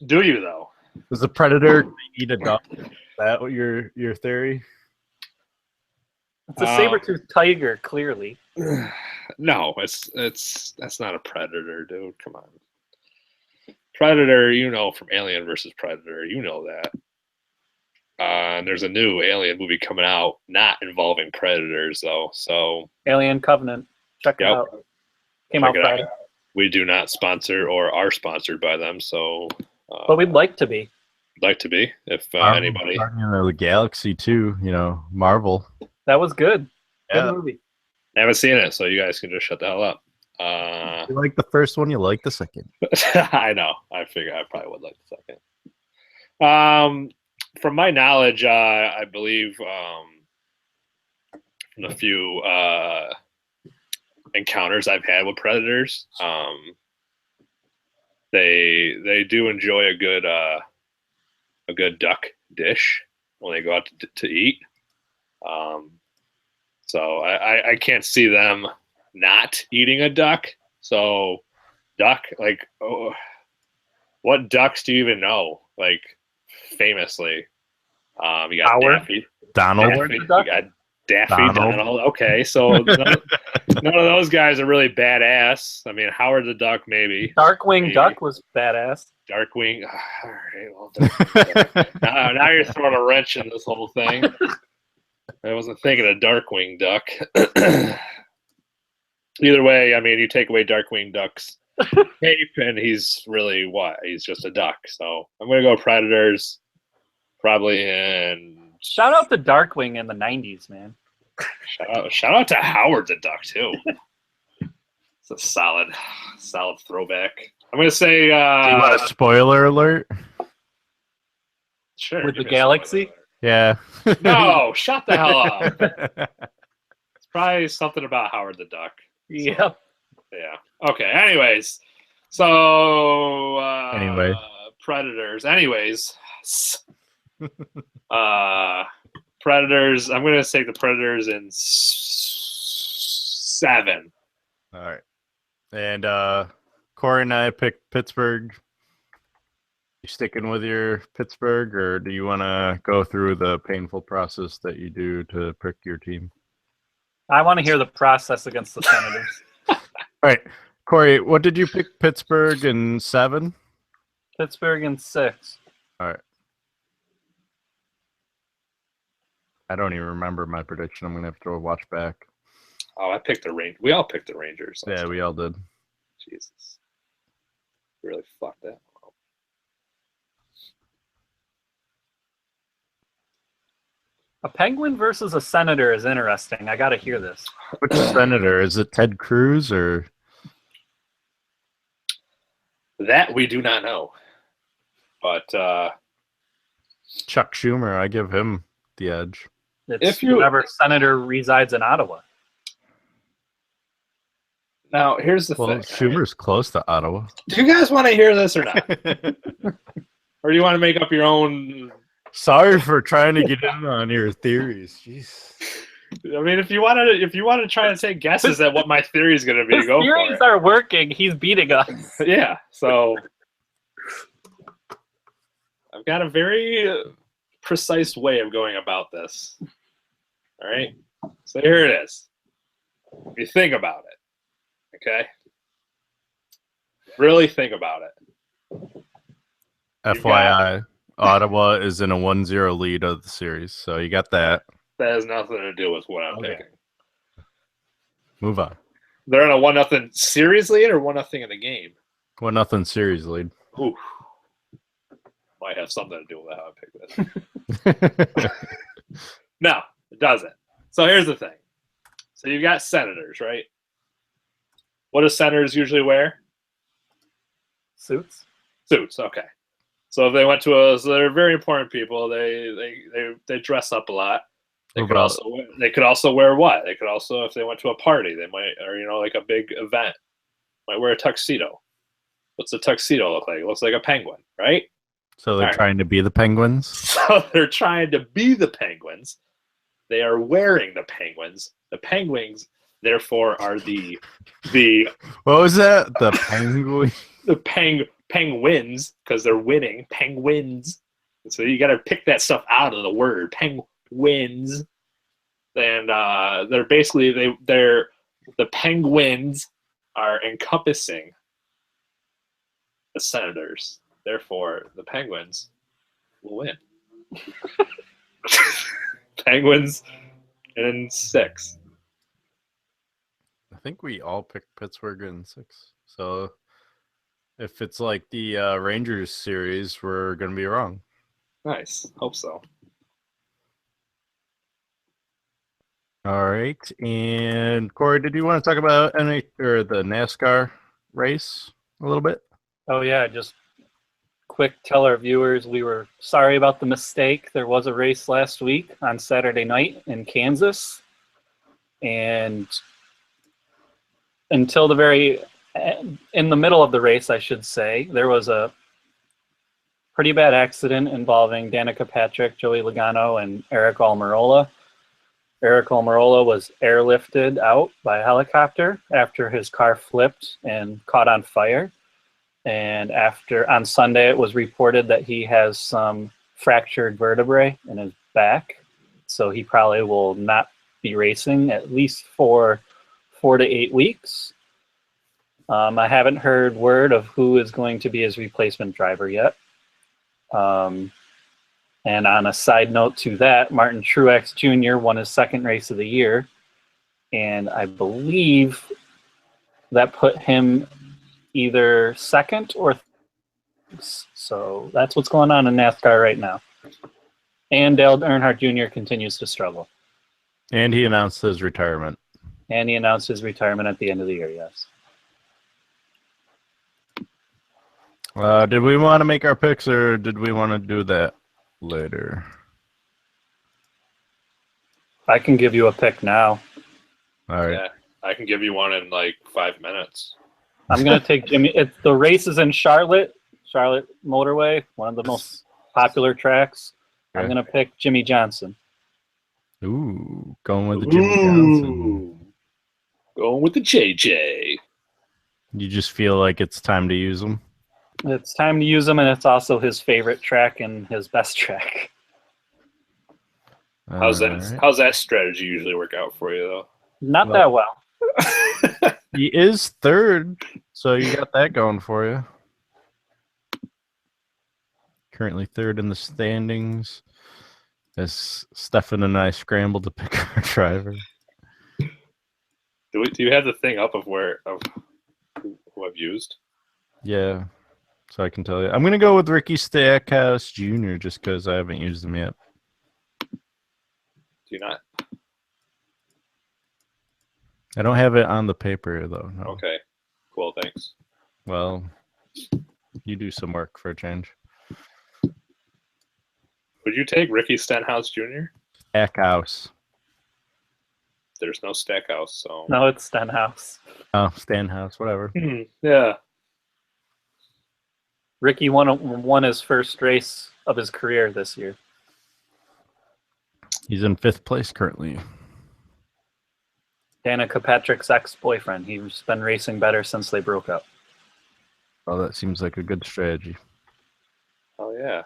Do you, though? Does a predator eat a duck? Is that what your theory? It's a saber-toothed tiger, clearly. No, that's not a predator, dude. Come on. Predator, you know, from Alien versus Predator, you know that. And there's a new Alien movie coming out, not involving predators, though. So Alien Covenant. Check it out. Came out Friday. We do not sponsor or are sponsored by them, so. But we'd like to be. Like to be, if anybody. Guardian of the Galaxy too, you know, Marvel. That was good. Yeah. Good movie. I haven't seen it, so you guys can just shut the hell up. You like the first one, you like the second. I know. I figure I probably would like the second. From my knowledge, I believe from the few encounters I've had with predators, they do enjoy a good duck dish when they go out to eat. So I can't see them not eating a duck. So duck, like, what ducks do you even know? Like, famously, you got Howard? Daffy. Donald. Daffy, you got Daffy, Donald. Donald. Okay, so none of those guys are really badass. I mean, Howard the Duck, maybe. Darkwing Maybe. Duck was badass. Darkwing. All right, well, now you're throwing a wrench in this whole thing. I wasn't thinking of Darkwing Duck. Either way, I mean, you take away Darkwing Duck's cape, and he's really what? He's just a duck. So I'm going to go Predators, probably in. Shout out to Darkwing in the 90s, man. Shout out to Howard the Duck, too. It's a solid throwback. I'm going to say. Do you want a spoiler alert? Sure. With the galaxy? Yeah. No, shut the hell up. It's probably something about Howard the Duck. Yep. Yeah. Okay. Anyways. So. Anyway. Predators. Anyways. Predators. I'm going to take the Predators in 7. All right. And Corey and I picked Pittsburgh. You sticking with your Pittsburgh, or do you want to go through the painful process that you do to pick your team? I want to hear the process against the Senators. All right. Corey, what did you pick? Pittsburgh in 7? Pittsburgh in 6. All right. I don't even remember my prediction. I'm going to have to watch back. Oh, I picked the Rangers. We all picked the Rangers. Yeah, we all did. Jesus. Really fucked that one up. A Penguin versus a Senator is interesting. I got to hear this. Which senator? Is it Ted Cruz or? That we do not know. But Chuck Schumer? I give him the edge. It's whoever senator resides in Ottawa. now, here's the Well, thing. Schumer's close to Ottawa. Do you guys want to hear this or not? Or do you want to make up your own? Sorry for trying to get in on your theories. Jeez. I mean, if you want to try to take guesses at what my theory is going to be, His go theories for are working. He's beating us. it. Yeah. So I've got a very precise way of going about this. All right. So here it is. If you think about it, okay? Really think about it. FYI, Ottawa is in a 1-0 lead of the series, so you got that. That has nothing to do with what I'm picking. Move on. They're in a 1-0 series lead or 1-0 in the game? 1-0 series lead. Ooh. Might have something to do with how I pick this. No, it doesn't. So here's the thing. So you've got senators, right? What do senators usually wear? Suits. Suits, okay. So if they went to so they're very important people. They dress up a lot. They could also wear what? They could also, if they went to a party, they might, or like a big event, might wear a tuxedo. What's a tuxedo look like? It looks like a penguin, right? So they're trying to be the Penguins. So they're trying to be the Penguins. They are wearing the Penguins. The Penguins, therefore, are the what was that? The penguin. The penguins, because they're winning. Penguins. So you got to pick that stuff out of the word. Penguins. And they're basically the Penguins are encompassing the Senators. Therefore, the Penguins will win. Penguins in 6. I think we all picked Pittsburgh in 6. So if it's like the Rangers series, we're going to be wrong. Nice. Hope so. All right. And Corey, did you want to talk about the NASCAR race a little bit? Oh, yeah. Just quick tell our viewers we were sorry about the mistake. There was a race last week on Saturday night in Kansas. And until in the middle of the race, I should say, there was a pretty bad accident involving Danica Patrick, Joey Logano, and Eric Almirola. Eric Almirola was airlifted out by a helicopter after his car flipped and caught on fire. And on Sunday, it was reported that he has some fractured vertebrae in his back. So he probably will not be racing at least for 4 to 8 weeks. I haven't heard word of who is going to be his replacement driver yet. And on a side note to that, Martin Truex Jr. won his 2nd race of the year. And I believe that put him either 2nd or 3rd. So that's what's going on in NASCAR right now. And Dale Earnhardt Jr. continues to struggle. And he announced his retirement. And he announced his retirement at the end of the year, yes. Did we want to make our picks, or did we want to do that later? I can give you a pick now. All right. Yeah, I can give you one in like 5 minutes. I'm going to take Jimmy. The race is in Charlotte Motorway, one of the most popular tracks. I'm going to pick Jimmy Johnson. Ooh, going with the Jimmy Johnson. Going with the JJ. You just feel like it's time to use them? It's time to use him, and it's also his favorite track and his best track. How's that strategy usually work out for you, though? Not that well. He is 3rd, so you got that going for you. Currently 3rd in the standings, as Steffan and I scrambled to pick our driver. Do you have the thing up of who I've used? Yeah, so I can tell you. I'm going to go with Ricky Stackhouse Jr. just because I haven't used him yet. Do you not? I don't have it on the paper, though. No. Okay. Cool, thanks. Well, you do some work for a change. Would you take Ricky Stenhouse Jr.? Stackhouse. There's no Stackhouse, so... No, it's Stenhouse. Oh, Stenhouse, whatever. Yeah. Ricky won his first race of his career this year. He's in 5th place currently. Danica Patrick's ex-boyfriend. He's been racing better since they broke up. Well, that seems like a good strategy. Oh, yeah.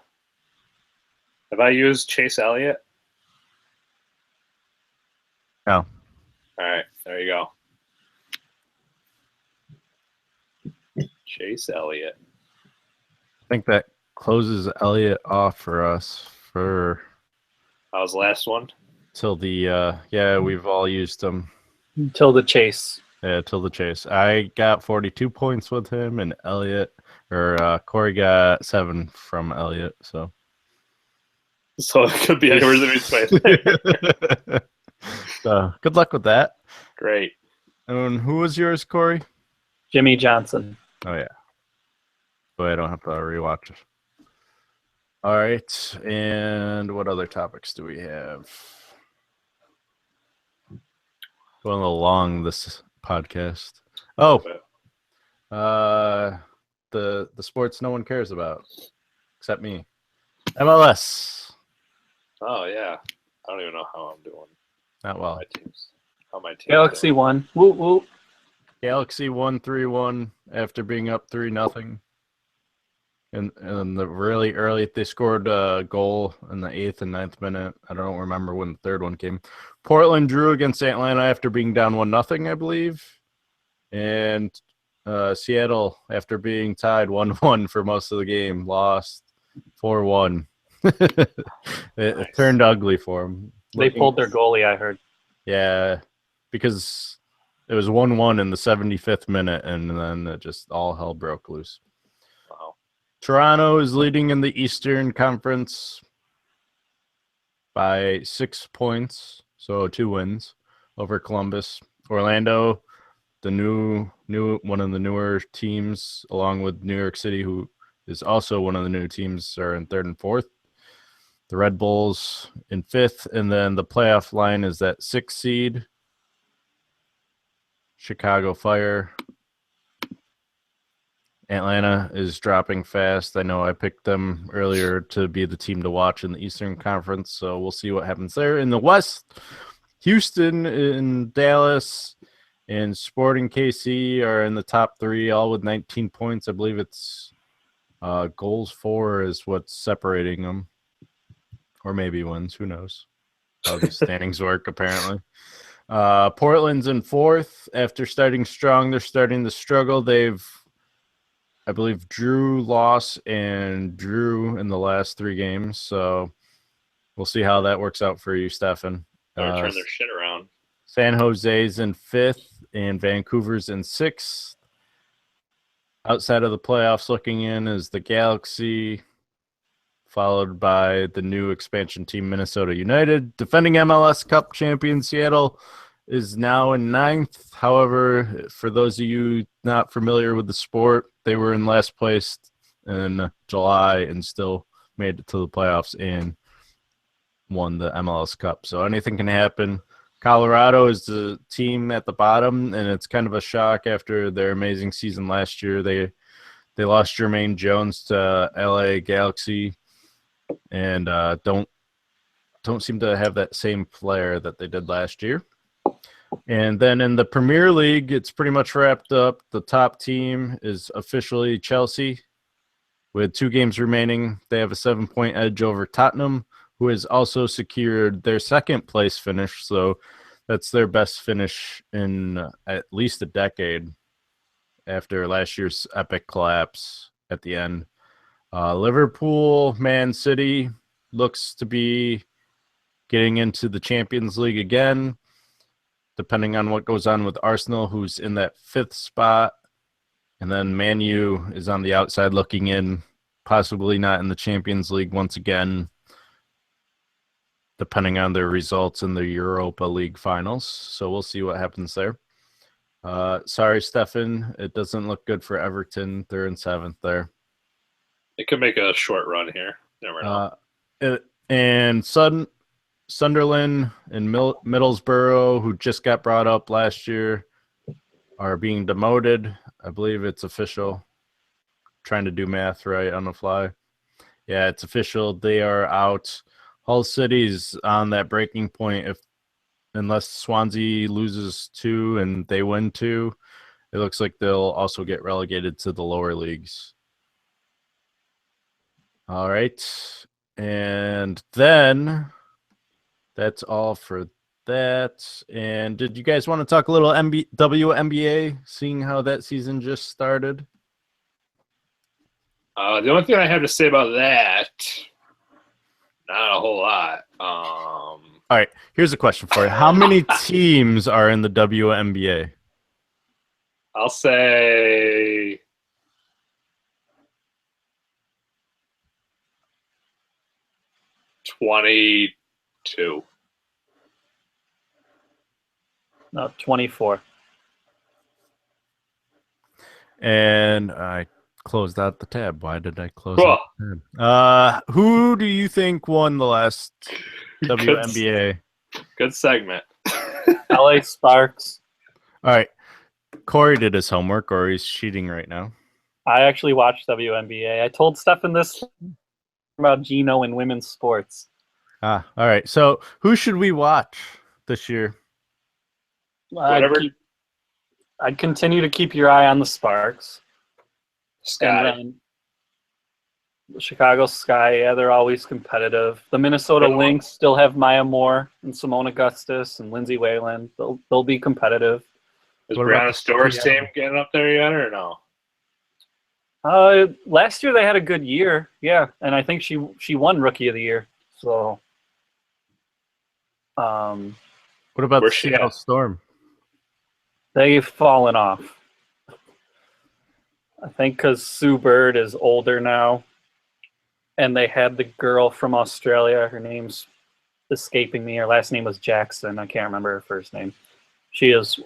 Have I used Chase Elliott? No. All right, there you go. Chase Elliott. I think that closes Elliott off for us for... How's the last one? Till the, we've all used him. Till the chase. Yeah, till the chase. I got 42 points with him, and Corey got 7 from Elliott, so... So it could be anywhere in between. So, good luck with that. Great. And who was yours, Corey? Jimmy Johnson. Oh, yeah. Boy, I don't have to rewatch it. All right. And what other topics do we have? Going along this podcast. Oh, the sports no one cares about except me. MLS. Oh yeah, I don't even know how I'm doing. Not well. How my team? Galaxy won. Woo woo. Galaxy won 3-1 after being up 3-0. And the really early, they scored a goal in the 8th and 9th minute. I don't remember when the third one came. Portland drew against Atlanta after being down 1-0, I believe. And Seattle, after being tied 1-1 for most of the game, lost 4-1. It turned ugly for them. They pulled their goalie, I heard. Yeah, because it was 1-1 in the 75th minute, and then it just all hell broke loose. Wow. Toronto is leading in the Eastern Conference by 6 points, so 2 wins over Columbus. Orlando, the new one of the newer teams, along with New York City, who is also one of the new teams, are in 3rd and 4th. The Red Bulls in 5th, and then the playoff line is that 6th seed, Chicago Fire. Atlanta is dropping fast. I know I picked them earlier to be the team to watch in the Eastern Conference, so we'll see what happens there. In the West, Houston and Dallas and Sporting KC are in the top 3, all with 19 points. I believe it's goals for is what's separating them, or maybe wins. Who knows how these standings work, apparently. Portland's in 4th. After starting strong, they're starting to struggle. They've, I believe, lost and drew in the last 3 games. So we'll see how that works out for you, Steffan. Better turn their shit around. San Jose's in 5th and Vancouver's in 6th. Outside of the playoffs looking in is the Galaxy, followed by the new expansion team Minnesota United. Defending MLS Cup champion Seattle is now in 9th. However, for those of you not familiar with the sport, they were in last place in July and still made it to the playoffs and won the MLS Cup. So anything can happen. Colorado is the team at the bottom, and it's kind of a shock after their amazing season last year. They lost Jermaine Jones to LA Galaxy and don't seem to have that same player that they did last year. And then in the Premier League, it's pretty much wrapped up. The top team is officially Chelsea with 2 games remaining. They have a 7-point edge over Tottenham, who has also secured their 2nd place finish. So that's their best finish in at least a decade after last year's epic collapse at the end. Liverpool, Man City looks to be getting into the Champions League again, depending on what goes on with Arsenal, who's in that 5th spot. And then Man U is on the outside looking in, possibly not in the Champions League once again, depending on their results in the Europa League finals. So we'll see what happens there. Sorry, Steffan, it doesn't look good for Everton. They're in 7th there. It could make a short run here. Never know. And Sunderland and Middlesbrough, who just got brought up last year, are being demoted. I believe it's official. Trying to do math right on the fly. Yeah, it's official. They are out. Hull City's on that breaking point. Unless Swansea loses 2 and they win 2, it looks like they'll also get relegated to the lower leagues. All right. And then that's all for that. And did you guys want to talk a little WNBA, seeing how that season just started? The only thing I have to say about that, not a whole lot. All right, here's a question for you. How many teams are in the WNBA? I'll say 22. 24. And I closed out the tab. Why did I close Cool. out the tab? Who do you think won the last WNBA? Good segment. LA Sparks. All right. Corey did his homework, or he's cheating right now. I actually watched WNBA. I told Steffan this about Gino in women's sports. All right. So who should we watch this year? Whatever. I'd continue to keep your eye on the Sparks. Sky. And then the Chicago Sky, yeah, they're always competitive. The Minnesota Lynx still have Maya Moore and Simone Augustus and Lindsay Whalen. They'll be competitive. Is What about Brianna the Store's Seattle? team getting up there yet, or no? Last year they had a good year, yeah, and I think she won Rookie of the Year. So, What about the Where's she Seattle at? Storm? they've fallen off. I think because Sue Bird is older now, and they had the girl from Australia. Her name's escaping me. Her last name was Jackson. I can't remember her first name. She has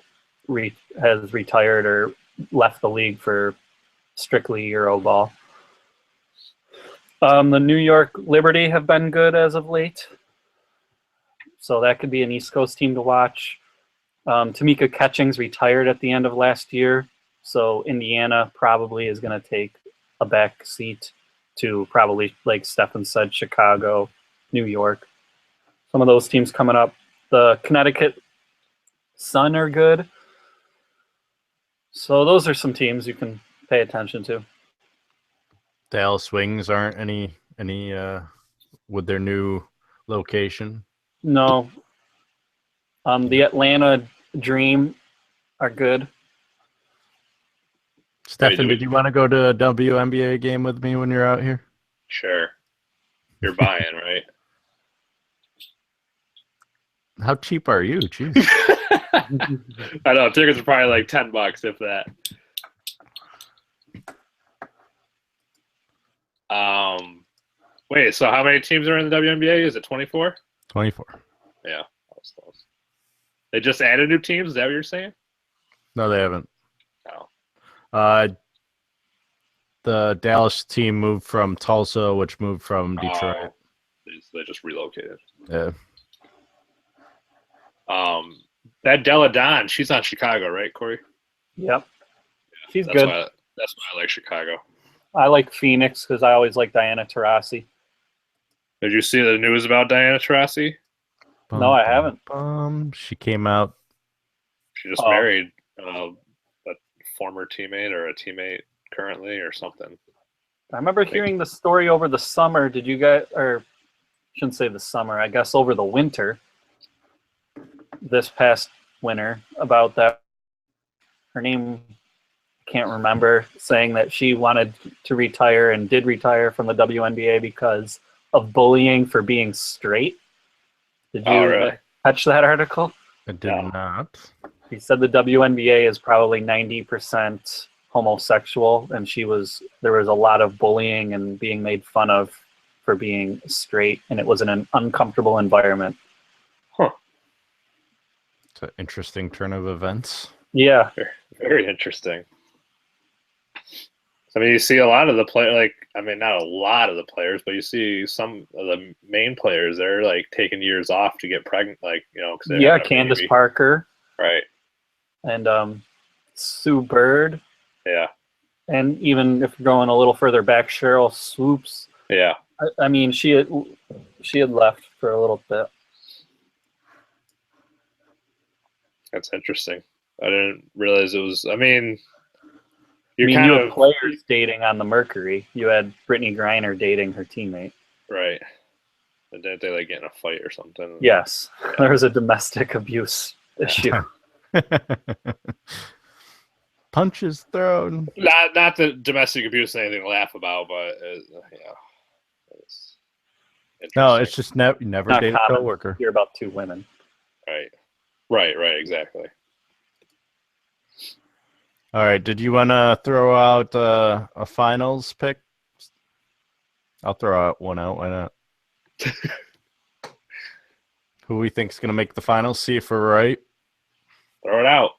retired or left the league for strictly Euroball. The New York Liberty have been good as of late, so that could be an East Coast team to watch. Tamika Catchings retired at the end of last year, so Indiana probably is going to take a back seat to probably, like Steffan said, Chicago, New York. Some of those teams coming up. The Connecticut Sun are good. So those are some teams you can pay attention to. Dallas Wings aren't any with their new location. No. The Atlanta Dream are good. Stefan, did you want to go to a WNBA game with me when you're out here? Sure. You're buying, right? How cheap are you? Jeez. I know tickets are probably like $10 if that. Wait, so how many teams are in the WNBA? Is it 24? 24. Yeah, that was close. They just added new teams. Is that what you're saying? No, they haven't. No. The Dallas team moved from Tulsa, which moved from Detroit. They just relocated. Yeah. That Della Don, she's on Chicago, right, Corey? Yep. She's That's good. That's why I like Chicago. I like Phoenix because I always like Diana Taurasi. Did you see the news about Diana Taurasi? No, I haven't. She came out. She just married a former teammate or a teammate currently or something. I remember hearing the story over the summer. Did you guys, or shouldn't say the summer, I guess over the winter, this past winter, about that. Her name, can't remember, saying that she wanted to retire and did retire from the WNBA because of bullying for being straight. Did you really? catch that article? I did not. He said the WNBA is probably 90% homosexual, and there was a lot of bullying and being made fun of for being straight, and it was in an uncomfortable environment. Huh. It's an interesting turn of events. Yeah. Very interesting. I mean, you see a lot of the not a lot of the players, but you see some of the main players. They're like taking years off to get pregnant, Yeah, Candace Parker. Right. And Sue Bird. Yeah. And even if you're going a little further back, Cheryl Swoops. Yeah. I mean, she had left for a little bit. That's interesting. I didn't realize it was. I mean, you had players dating on the Mercury. You had Brittany Griner dating her teammate. Right. And didn't they get in a fight or something? Yes. Yeah. There was a domestic abuse issue. Punches thrown. Not that domestic abuse is anything to laugh about, but no, it's just never dated a coworker. Hear about two women. Right, exactly. All right, did you want to throw out a finals pick? I'll throw one out. Why not? Who we think is going to make the finals? See if we're right. Throw it out.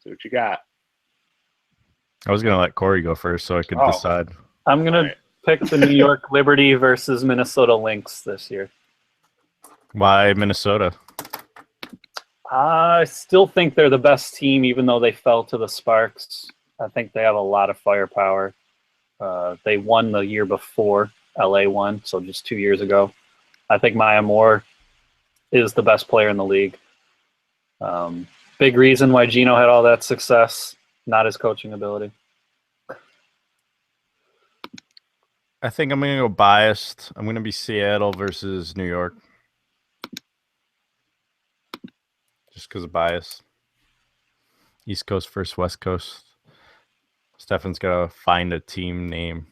See what you got. I was gonna let Corey go first so I could Oh. decide. I'm going to pick the New York Liberty versus Minnesota Lynx this year. Why Minnesota? I still think they're the best team, even though they fell to the Sparks. I think they have a lot of firepower. They won the year before LA won, so just 2 years ago. I think Maya Moore is the best player in the league. Big reason why Gino had all that success, not his coaching ability. I think I'm gonna go biased. I'm gonna be Seattle versus New York. Just because of bias. East Coast versus West Coast. Steffan's gotta find a team name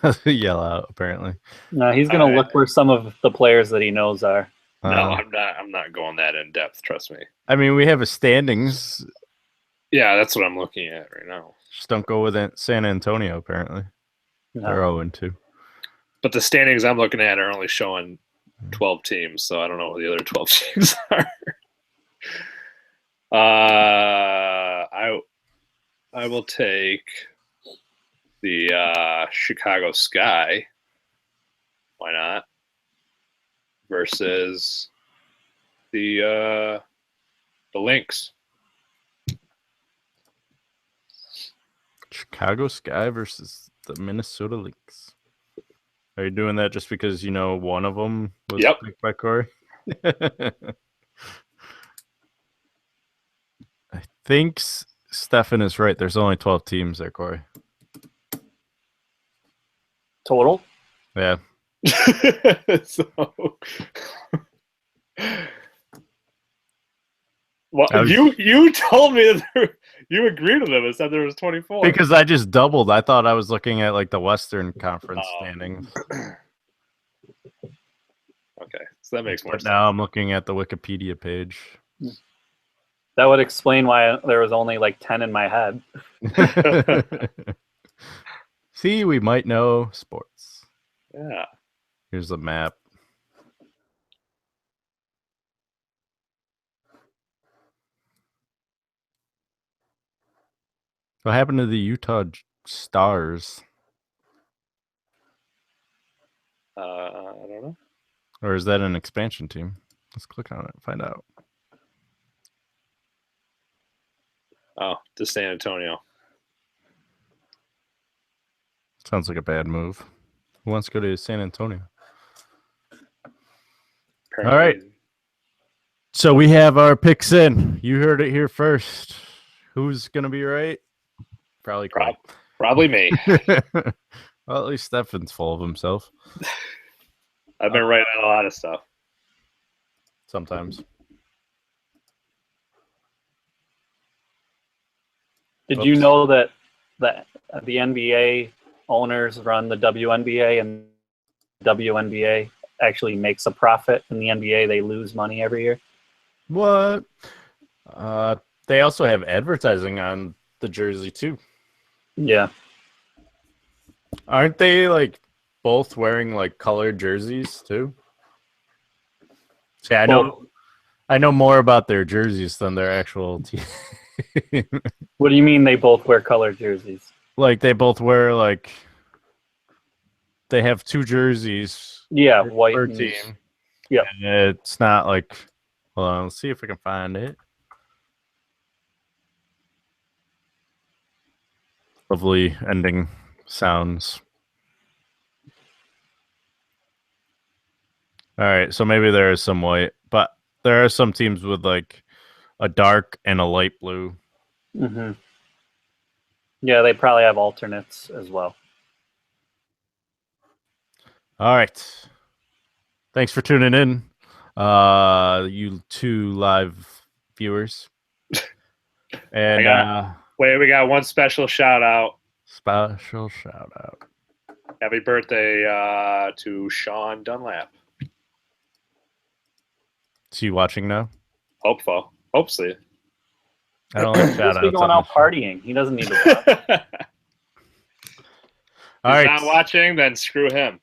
to yell out, apparently. No, he's going to look where some of the players that he knows are. No, I'm not going that in depth. Trust me. I mean, we have a standings. Yeah, that's what I'm looking at right now. Just don't go with it. San Antonio, apparently. No. They're 0-2. But the standings I'm looking at are only showing 12 teams, so I don't know who the other 12 teams are. I will take the Chicago Sky. Why not? Versus the Lynx. Chicago Sky versus the Minnesota Lynx. Are you doing that just because you know one of them was picked by Corey? I think Steffan is right. There's only 12 teams there, Corey. Total? Yeah. So, well, you told me that you agreed with them and said there was 24. Because I just doubled. I thought I was looking at like the Western Conference standings. Okay, so that makes more sense. Now I'm looking at the Wikipedia page. That would explain why there was only like 10 in my head. See, we might know sports. Yeah. Here's the map. What happened to the Utah Stars? I don't know. Or is that an expansion team? Let's click on it and find out. Oh, to San Antonio. Sounds like a bad move. Who wants to go to San Antonio? Apparently. All right. So we have our picks in. You heard it here first. Who's going to be right? Probably Corey. Probably me. Well, at least Steffan's full of himself. I've been right on a lot of stuff. Sometimes. Did you know that the NBA owners run the WNBA and WNBA actually makes a profit? In the NBA, they lose money every year. What? They also have advertising on the jersey too. Yeah. Aren't they like both wearing like colored jerseys too? See, I know more about their jerseys than their actual team. What do you mean they both wear colored jerseys? Like they both wear like they have two jerseys. Yeah, white per and, team. Yeah. And it's not like hold on, let's see if I can find it. Lovely ending sounds. All right, so maybe there is some white, but there are some teams with like a dark and a light blue. Mm-hmm. Yeah, they probably have alternates as well. All right. Thanks for tuning in, you two live viewers. And wait, we got one special shout out. Special shout out. Happy birthday to Sean Dunlap. Is he watching now? Hopefully. I don't like shout He's outs. going out partying. He doesn't need to watch. All right. Not watching, then screw him.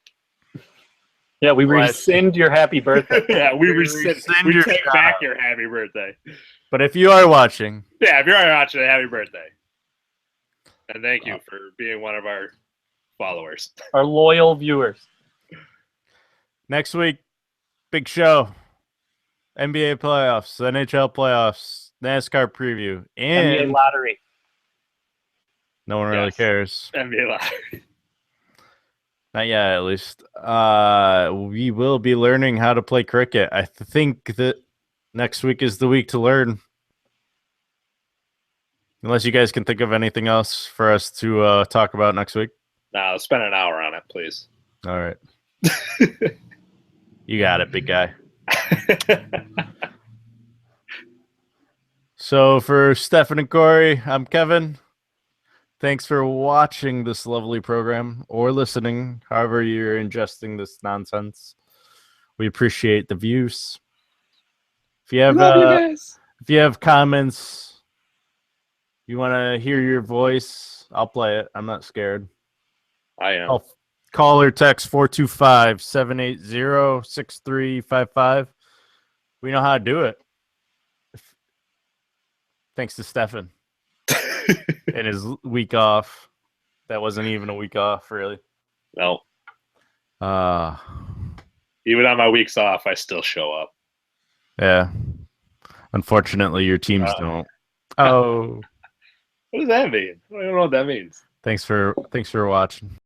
Yeah, we rescind your happy birthday. Yeah, we your take shout back out. your happy birthday. But if you are watching, Yeah, if you're watching, happy birthday. And thank you for being one of our followers. Our loyal viewers. Next week, big show. NBA playoffs, NHL playoffs, NASCAR preview, NBA and lottery. no one really Yes. cares. NBA Live. Not yet, at least. We will be learning how to play cricket. I think that next week is the week to learn. Unless you guys can think of anything else for us to talk about next week. No, spend an hour on it, please. All right. You got it, big guy. So for Steffan and Corey, I'm Kevin. Thanks for watching this lovely program or listening, however you're ingesting this nonsense. We appreciate the views. If you have comments, you want to hear your voice, I'll play it. I'm not scared. I am. Call or text 425-780-6355. We know how to do it. Thanks to Steffan and his week off. That wasn't even a week off, really. No. Even on my weeks off, I still show up. Yeah. Unfortunately, your teams don't. Oh. What does that mean? I don't know what that means. Thanks for watching.